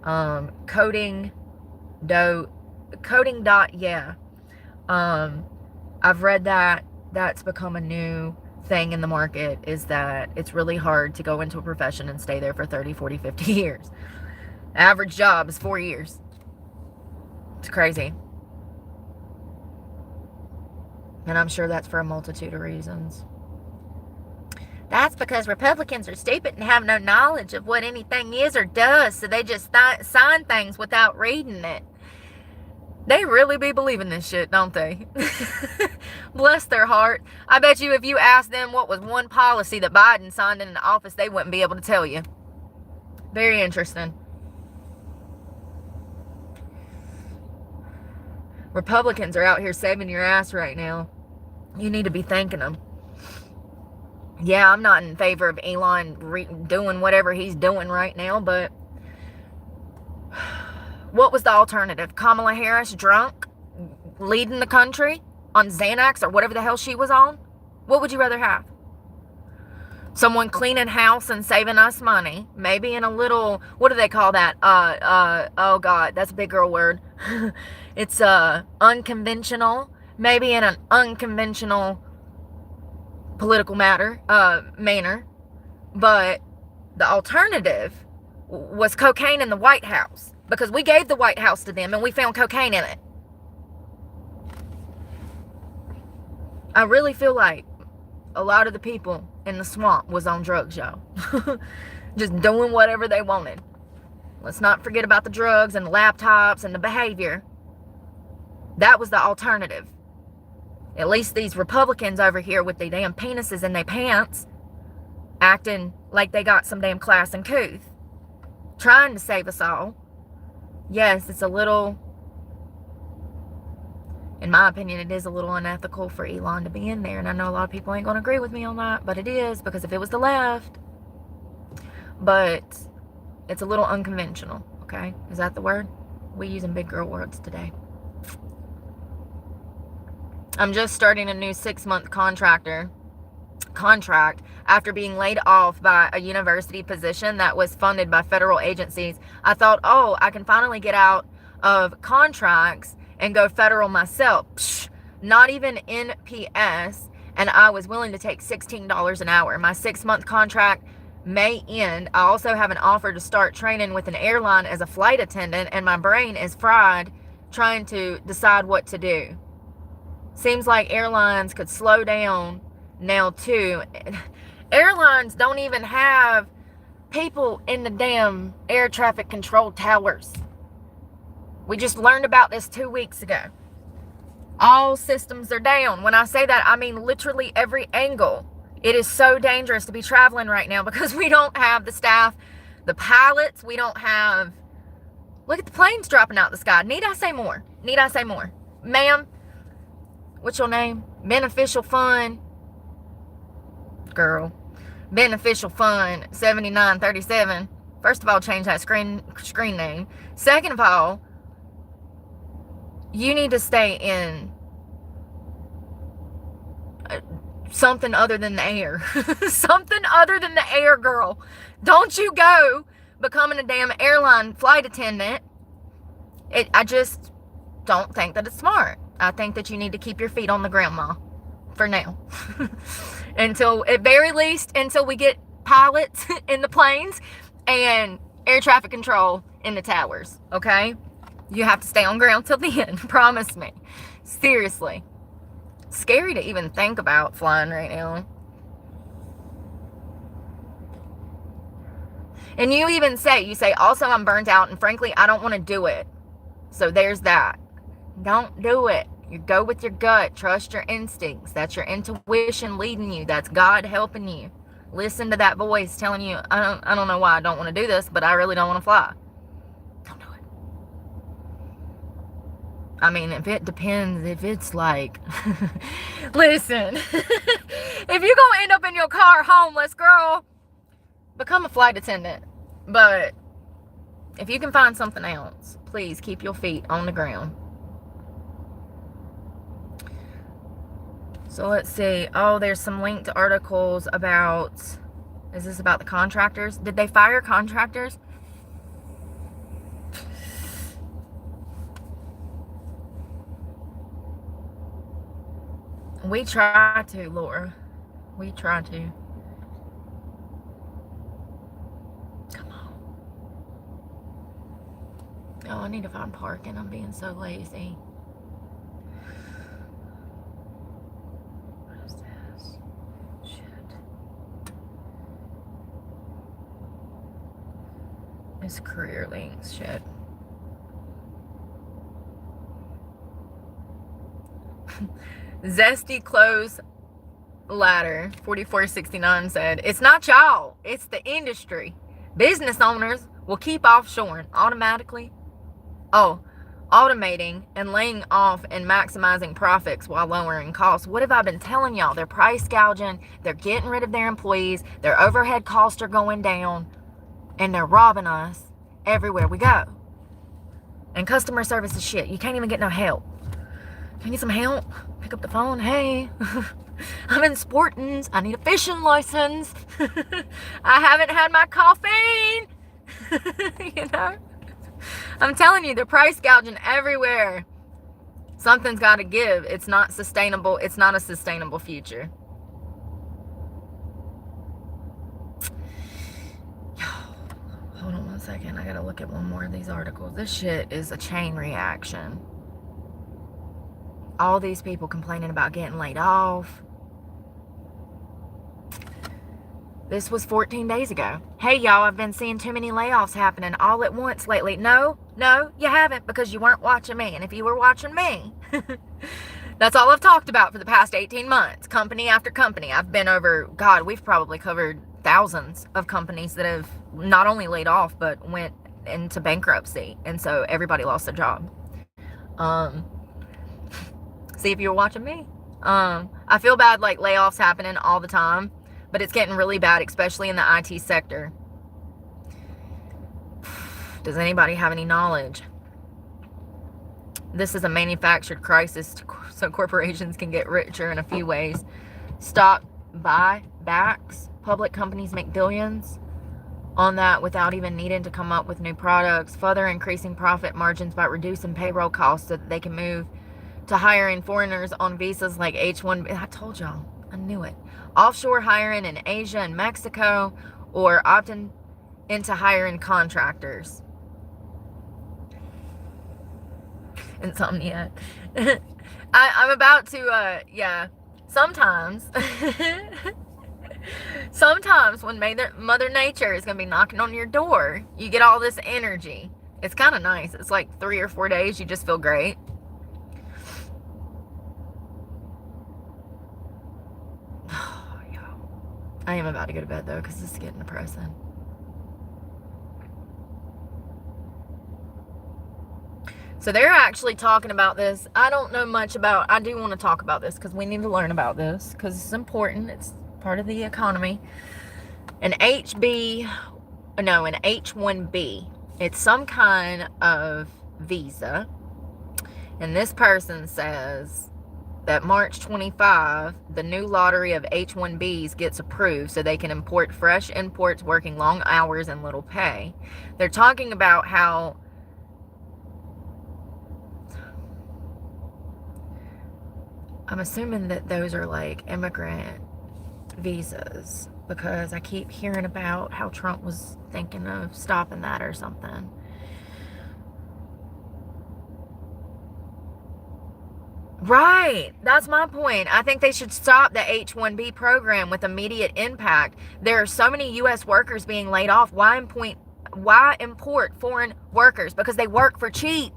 Coding. I've read that that's become a new thing in the market, is that it's really hard to go into a profession and stay there for 30, 40, 50 years. Average job is 4 years. It's crazy. And I'm sure that's for a multitude of reasons. That's because Republicans are stupid and have no knowledge of what anything is or does, so they just sign things without reading it. They really be believing this shit, don't they? Bless their heart. I bet you if you asked them what was one policy that Biden signed in office, they wouldn't be able to tell you. Very interesting. Republicans are out here saving your ass right now. You need to be thanking them. Yeah, I'm not in favor of Elon doing whatever he's doing right now, but what was the alternative? Kamala Harris drunk, leading the country on Xanax or whatever the hell she was on? What would you rather have? Someone cleaning house and saving us money, maybe in a little, what do they call that? Oh God, that's a big girl word. It's unconventional, maybe in an unconventional political manner. But the alternative was cocaine in the White House, because we gave the White House to them and we found cocaine in it. I really feel like a lot of the people in the swamp was on drugs, y'all. Just doing whatever they wanted. Let's not forget about the drugs and the laptops and the behavior. That was the alternative. At least these Republicans over here with their damn penises in their pants, acting like they got some damn class and couth, trying to save us all. Yes, it's a little, in my opinion, it is a little unethical for Elon to be in there. And I know a lot of people ain't going to agree with me on that, but it is, because if it was the left. But it's a little unconventional, okay? Is that the word? We using big girl words today. I'm just starting a new 6-month contract after being laid off by a university position that was funded by federal agencies. I thought, I can finally get out of contracts and go federal myself. Psh, not even NPS, and I was willing to take $16 an hour. My 6-month contract may end. I also have an offer to start training with an airline as a flight attendant, and my brain is fried trying to decide what to do. Seems like airlines could slow down now too. Airlines don't even have people in the damn air traffic control towers. We just learned about this 2 weeks ago. All systems are down. When I say that, I mean literally every angle. It is so dangerous to be traveling right now because we don't have the staff, the pilots. We don't have... Look at the planes dropping out of the sky. Need I say more? Need I say more? Ma'am, what's your name? Beneficial Fund. Girl. Beneficial Fund 7937. First of all, change that screen name. Second of all, you need to stay in something other than the air. Something other than the air, girl. Don't you go becoming a damn airline flight attendant. I just don't think that it's smart. I think that you need to keep your feet on the ground, Ma, for now. Until, at very least, until we get pilots in the planes and air traffic control in the towers, okay? You have to stay on ground till the end. Promise me. Seriously. Scary to even think about flying right now. And you even say, also I'm burnt out and frankly, I don't want to do it. So there's that. Don't do it. You go with your gut. Trust your instincts. That's your intuition leading you. That's God helping you. Listen to that voice telling you, I don't know why I don't want to do this, but I really don't want to fly. Don't do it. I mean, if it depends, if it's like, listen, if you're gonna end up in your car homeless, girl, become a flight attendant. But if you can find something else, please keep your feet on the ground. So let's see. Oh, there's some linked articles about, is this about the contractors? Did they fire contractors? We try to, Laura. We try to. Come on. Oh, I need to find parking. I'm being so lazy. What is this? Shit. It's career links. Shit. Zesty Clothes Ladder 4469 said, it's not y'all, it's the industry. Business owners will keep offshoring automatically. Oh, automating and laying off and maximizing profits while lowering costs. What have I been telling y'all? They're price gouging, they're getting rid of their employees, their overhead costs are going down, and they're robbing us everywhere we go. And customer service is shit. You can't even get no help. Can I get some help? Pick up the phone. Hey, I'm in Sportons. I need a fishing license. I haven't had my caffeine. You know? I'm telling you, they're price gouging everywhere. Something's got to give. It's not sustainable. It's not a sustainable future. Hold on one second. I got to look at one more of these articles. This shit is a chain reaction. All these people complaining about getting laid off. This was 14 days ago. Hey, y'all, I've been seeing too many layoffs happening all at once lately. No, you haven't, because you weren't watching me. And if you were watching me, that's all I've talked about for the past 18 months. Company after company. I've been over, God, we've probably covered thousands of companies that have not only laid off, but went into bankruptcy. And so everybody lost their job. See if you were watching me. I feel bad, like, layoffs happening all the time, but it's getting really bad, especially in the IT sector. Does anybody have any knowledge? This is a manufactured crisis, so corporations can get richer in a few ways. Stock buybacks. Public companies make billions on that without even needing to come up with new products, further increasing profit margins by reducing payroll costs so that they can move to hiring foreigners on visas like H-1B. I told y'all. I knew it. Offshore hiring in Asia and Mexico, or opting into hiring contractors. Insomnia. I'm about to, yeah. Sometimes when Mother Nature is going to be knocking on your door, you get all this energy. It's kind of nice. It's like 3 or 4 days. You just feel great. I am about to go to bed, though, because this is getting depressing. So they're actually talking about this. I don't know much about, I do want to talk about this because we need to learn about this because it's important. It's part of the economy. An H-1B. It's some kind of visa. And this person says that March 25, the new lottery of H-1Bs gets approved so they can import fresh imports working long hours and little pay. They're talking about how I'm assuming that those are like immigrant visas, because I keep hearing about how Trump was thinking of stopping that or something. Right. That's my point. I think they should stop the H-1B program with immediate impact. There are so many U.S. workers being laid off. Why import foreign workers? Because they work for cheap.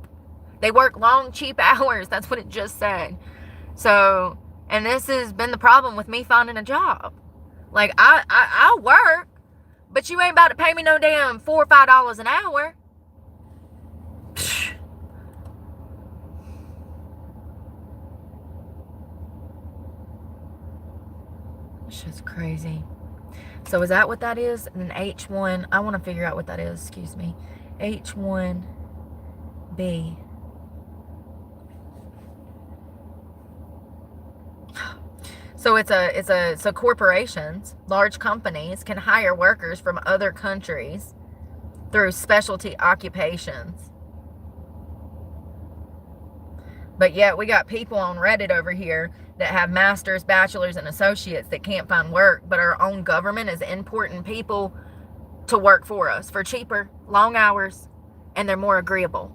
They work long, cheap hours. That's what it just said. So, and this has been the problem with me finding a job. Like, I'll work, but you ain't about to pay me no damn $4 or $5 an hour. Crazy. So is that what that is? An H1, I want to figure out what that is, excuse me. H1B. So corporations, large companies can hire workers from other countries through specialty occupations. But yet we got people on Reddit over here that have masters, bachelors, and associates that can't find work, but our own government is importing people to work for us for cheaper, long hours, and they're more agreeable.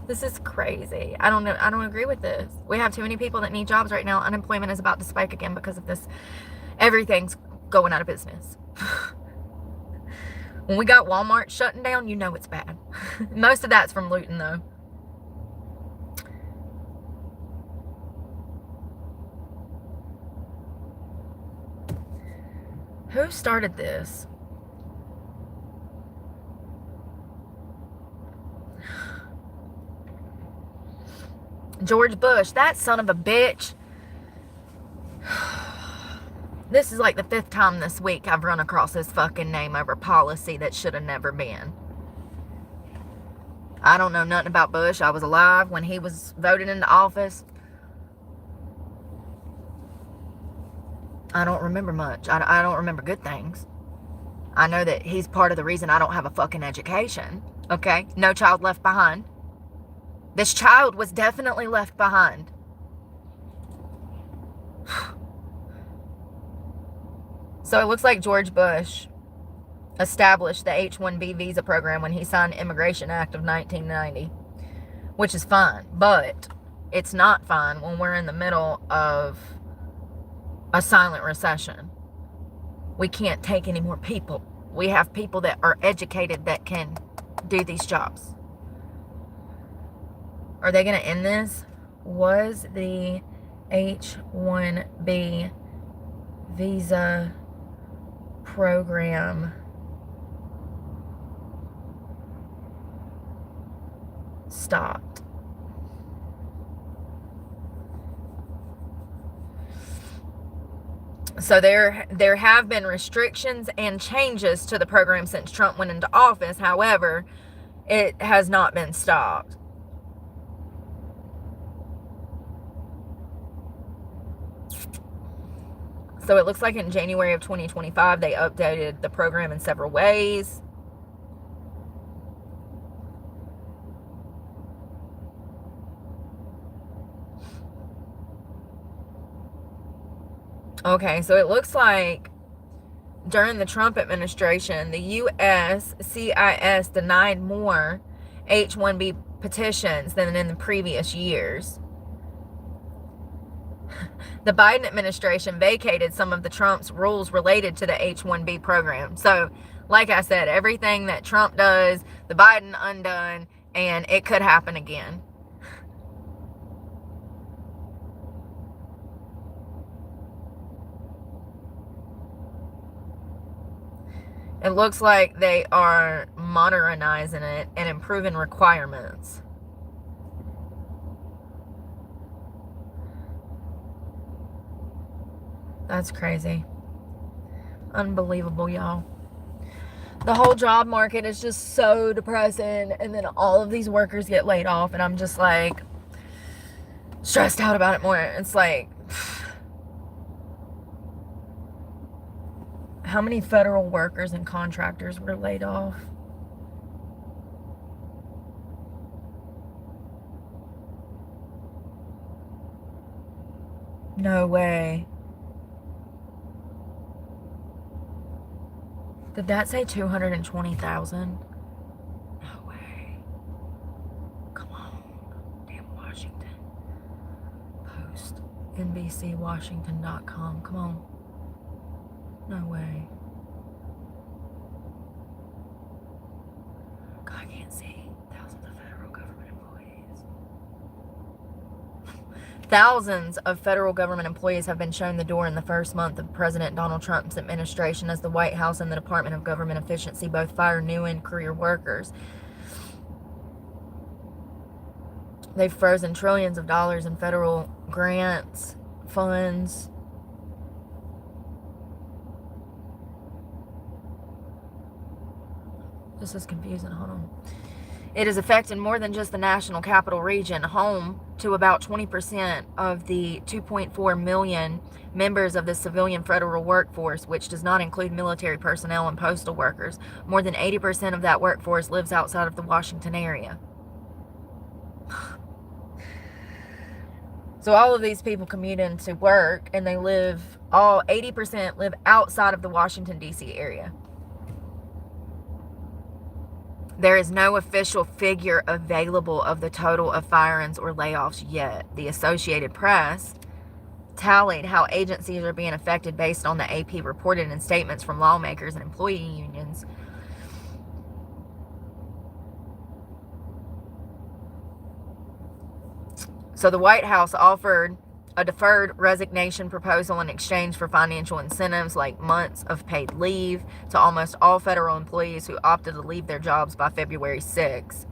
This is crazy. I don't agree with this. We have too many people that need jobs right now. Unemployment is about to spike again because of this. Everything's going out of business. When we got Walmart shutting down, you know it's bad. Most of that's from looting, though. Who started this? George Bush, that son of a bitch. This is like the 5th time this week I've run across his fucking name over policy that should have never been. I don't know nothing about Bush. I was alive when he was voted into office. I don't remember much. I don't remember good things. I know that he's part of the reason I don't have a fucking education. Okay? No child left behind. This child was definitely left behind. So it looks like George Bush established the H-1B visa program when he signed the Immigration Act of 1990, which is fine, but it's not fine when we're in the middle of a silent recession. We can't take any more people. We have people that are educated that can do these jobs. Are they going to end this? Was the H-1B visa program stopped? So there have been restrictions and changes to the program since Trump went into office. However, it has not been stopped. So it looks like in January of 2025, they updated the program in several ways. Okay, so it looks like during the Trump administration, the USCIS denied more H-1B petitions than in the previous years. The Biden administration vacated some of the Trump's rules related to the H-1B program. So, like I said, everything that Trump does, the Biden undone, and it could happen again. It looks like they are modernizing it and improving requirements. That's crazy. Unbelievable, y'all. The whole job market is just so depressing, and then all of these workers get laid off, and I'm just like stressed out about it more. It's like, how many federal workers and contractors were laid off? No way. Did that say 220,000? No way. Come on. Damn Washington Post. NBCWashington.com. Come on. No way. God, I can't see. Thousands of federal government employees. Thousands of federal government employees have been shown the door in the first month of President Donald Trump's administration as the White House and the Department of Government Efficiency both fire new and career workers. They've frozen trillions of dollars in federal grants, funds, This is confusing. Hold on. It is affecting more than just the national capital region, home to about 20% of the 2.4 million members of the civilian federal workforce, which does not include military personnel and postal workers. More than 80% of that workforce lives outside of the Washington area. So all of these people commute into work, and they live, all 80% live outside of the Washington, D.C. area. There is no official figure available of the total of firings or layoffs yet. The Associated Press tallied how agencies are being affected based on the AP reported in statements from lawmakers and employee unions. So the White House offered a deferred resignation proposal in exchange for financial incentives like months of paid leave to almost all federal employees who opted to leave their jobs by February 6.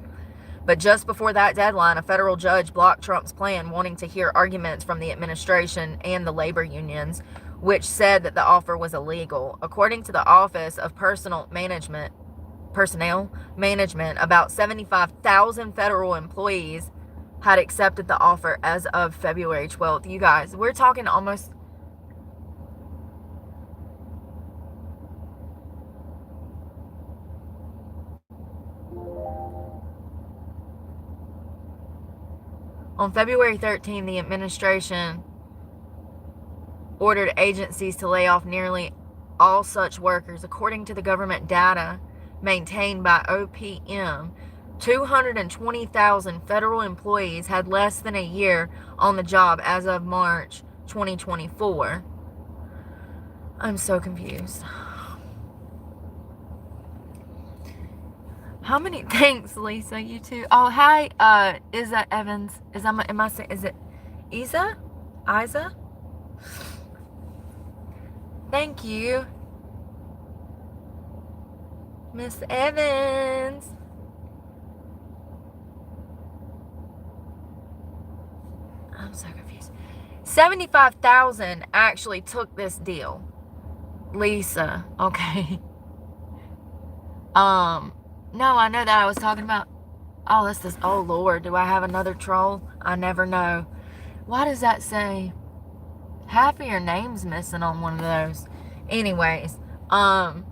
But just before that deadline, a federal judge blocked Trump's plan, wanting to hear arguments from the administration and the labor unions, which said that the offer was illegal. According to the Office of Personnel Management, about 75,000 federal employees had accepted the offer as of February 12th. You guys, we're talking almost... On February 13th, the administration ordered agencies to lay off nearly all such workers. According to the government data maintained by OPM, 220,000 federal employees had less than a year on the job as of March 2024. I'm so confused. How many? Thanks, Lisa. You too. Oh, hi. Is that Evans? Is it Isa? Isa? Thank you, Miss Evans. I'm so confused. 75,000 actually took this deal. Lisa. Okay. No, I know that I was talking about... Oh, that's this... Oh, Lord. Do I have another troll? I never know. Why does that say... Half of your name's missing on one of those. Anyways. Does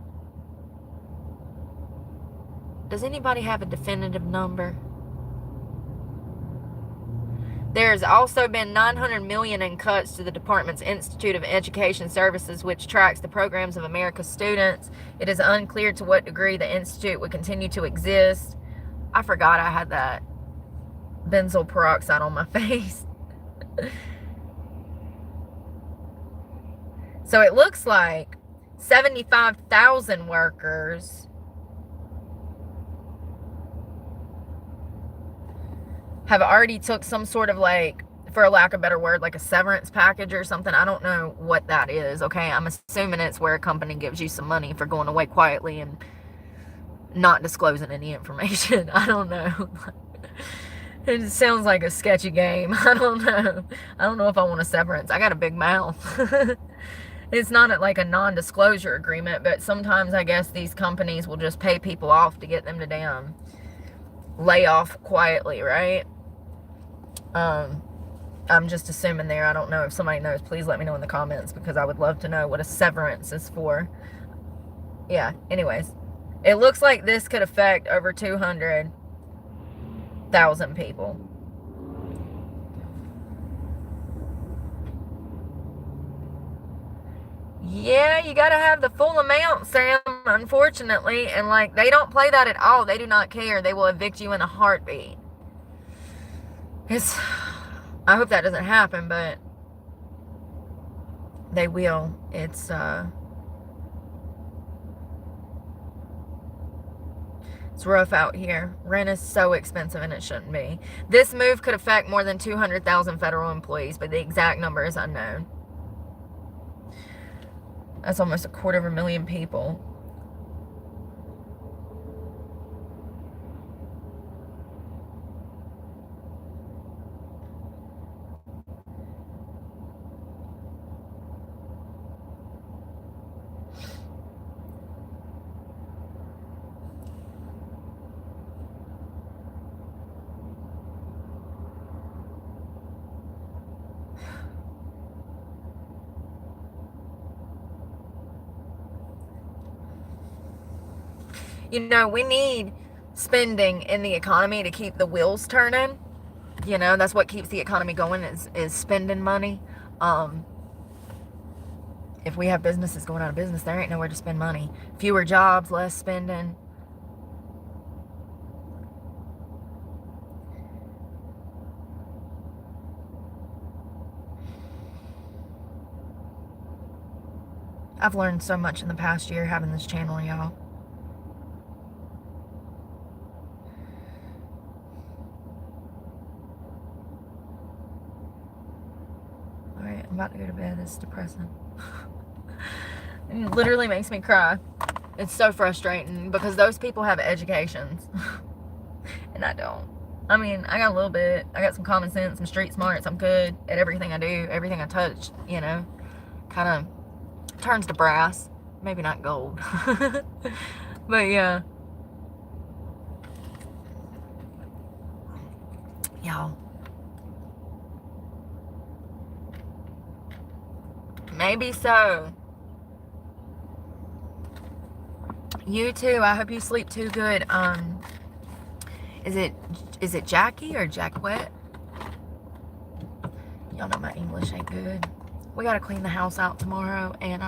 anybody have a definitive number? There's also been $900 million in cuts to the department's Institute of Education Services, which tracks the programs of America's students. It is unclear to what degree the institute would continue to exist. I forgot I had that benzoyl peroxide on my face. So it looks like 75,000 workers have already took some sort of, like, for a lack of a better word, like a severance package or something. I don't know what that is, okay? I'm assuming it's where a company gives you some money for going away quietly and not disclosing any information. I don't know. It sounds like a sketchy game. I don't know. I don't know if I want a severance. I got a big mouth. It's not like a non-disclosure agreement, but sometimes I guess these companies will just pay people off to get them to damn lay off quietly, right? I'm just assuming there. I don't know. If somebody knows, please let me know in the comments, because I would love to know what a severance is for. Yeah, anyways. It looks like this could affect over 200,000 people. Yeah, you gotta have the full amount, Sam, unfortunately. And, like, they don't play that at all. They do not care. They will evict you in a heartbeat. I hope that doesn't happen, but they will. It's rough out here. Rent is so expensive, and it shouldn't be. This move could affect more than 200,000 federal employees, but the exact number is unknown. That's almost 250,000 people. You know, we need spending in the economy to keep the wheels turning. You know, that's what keeps the economy going is spending money. If we have businesses going out of business, there ain't nowhere to spend money. Fewer jobs, less spending. I've learned so much in the past year having this channel, y'all. Alright, I'm about to go to bed. It's depressing. It literally makes me cry. It's so frustrating because those people have educations. And I don't. I mean, I got a little bit. I got some common sense, some street smarts. I'm good at everything I do, everything I touch, you know. Kind of turns to brass. Maybe not gold. But yeah. Y'all. Maybe so. You too. I hope you sleep too good. Is it Jackie or Jackwet? Y'all know my English ain't good. We gotta clean the house out tomorrow and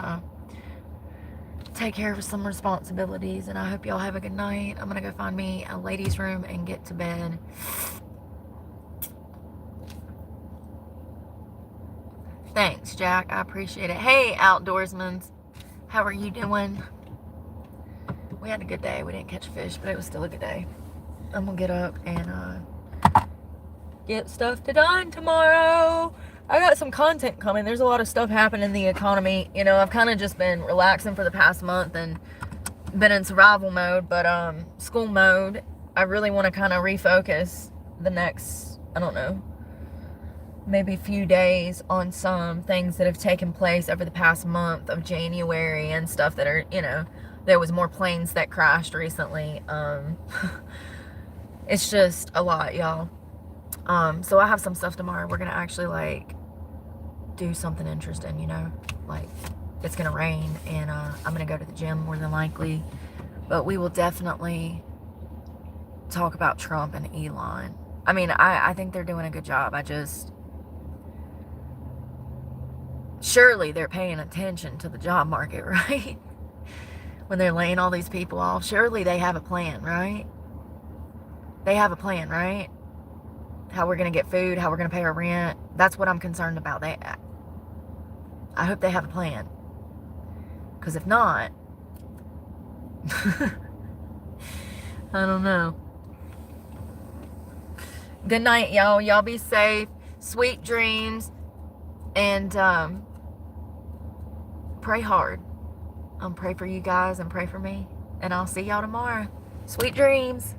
take care of some responsibilities. And I hope y'all have a good night. I'm gonna go find me a ladies' room and get to bed. Thanks, Jack. I appreciate it. Hey, outdoorsmans. How are you doing? We had a good day. We didn't catch fish, but it was still a good day. I'm gonna get up and get stuff done tomorrow. I got some content coming. There's a lot of stuff happening in the economy. You know, I've kind of just been relaxing for the past month and been in survival mode, but school mode. I really want to kind of refocus the next, I don't know, maybe few days on some things that have taken place over the past month of January and stuff that are, you know, there was more planes that crashed recently. It's just a lot, y'all. So I have some stuff tomorrow. We're gonna actually like do something interesting, you know, like it's gonna rain and I'm gonna go to the gym more than likely, but we will definitely talk about Trump and Elon. I mean, I think they're doing a good job. Surely they're paying attention to the job market, right? When they're laying all these people off, surely they have a plan, right? They have a plan, right? How we're going to get food, how we're going to pay our rent. That's what I'm concerned about. I hope they have a plan. Because if not, I don't know. Good night, y'all. Y'all be safe. Sweet dreams. And pray hard. Pray for you guys and pray for me. And I'll see y'all tomorrow. Sweet dreams.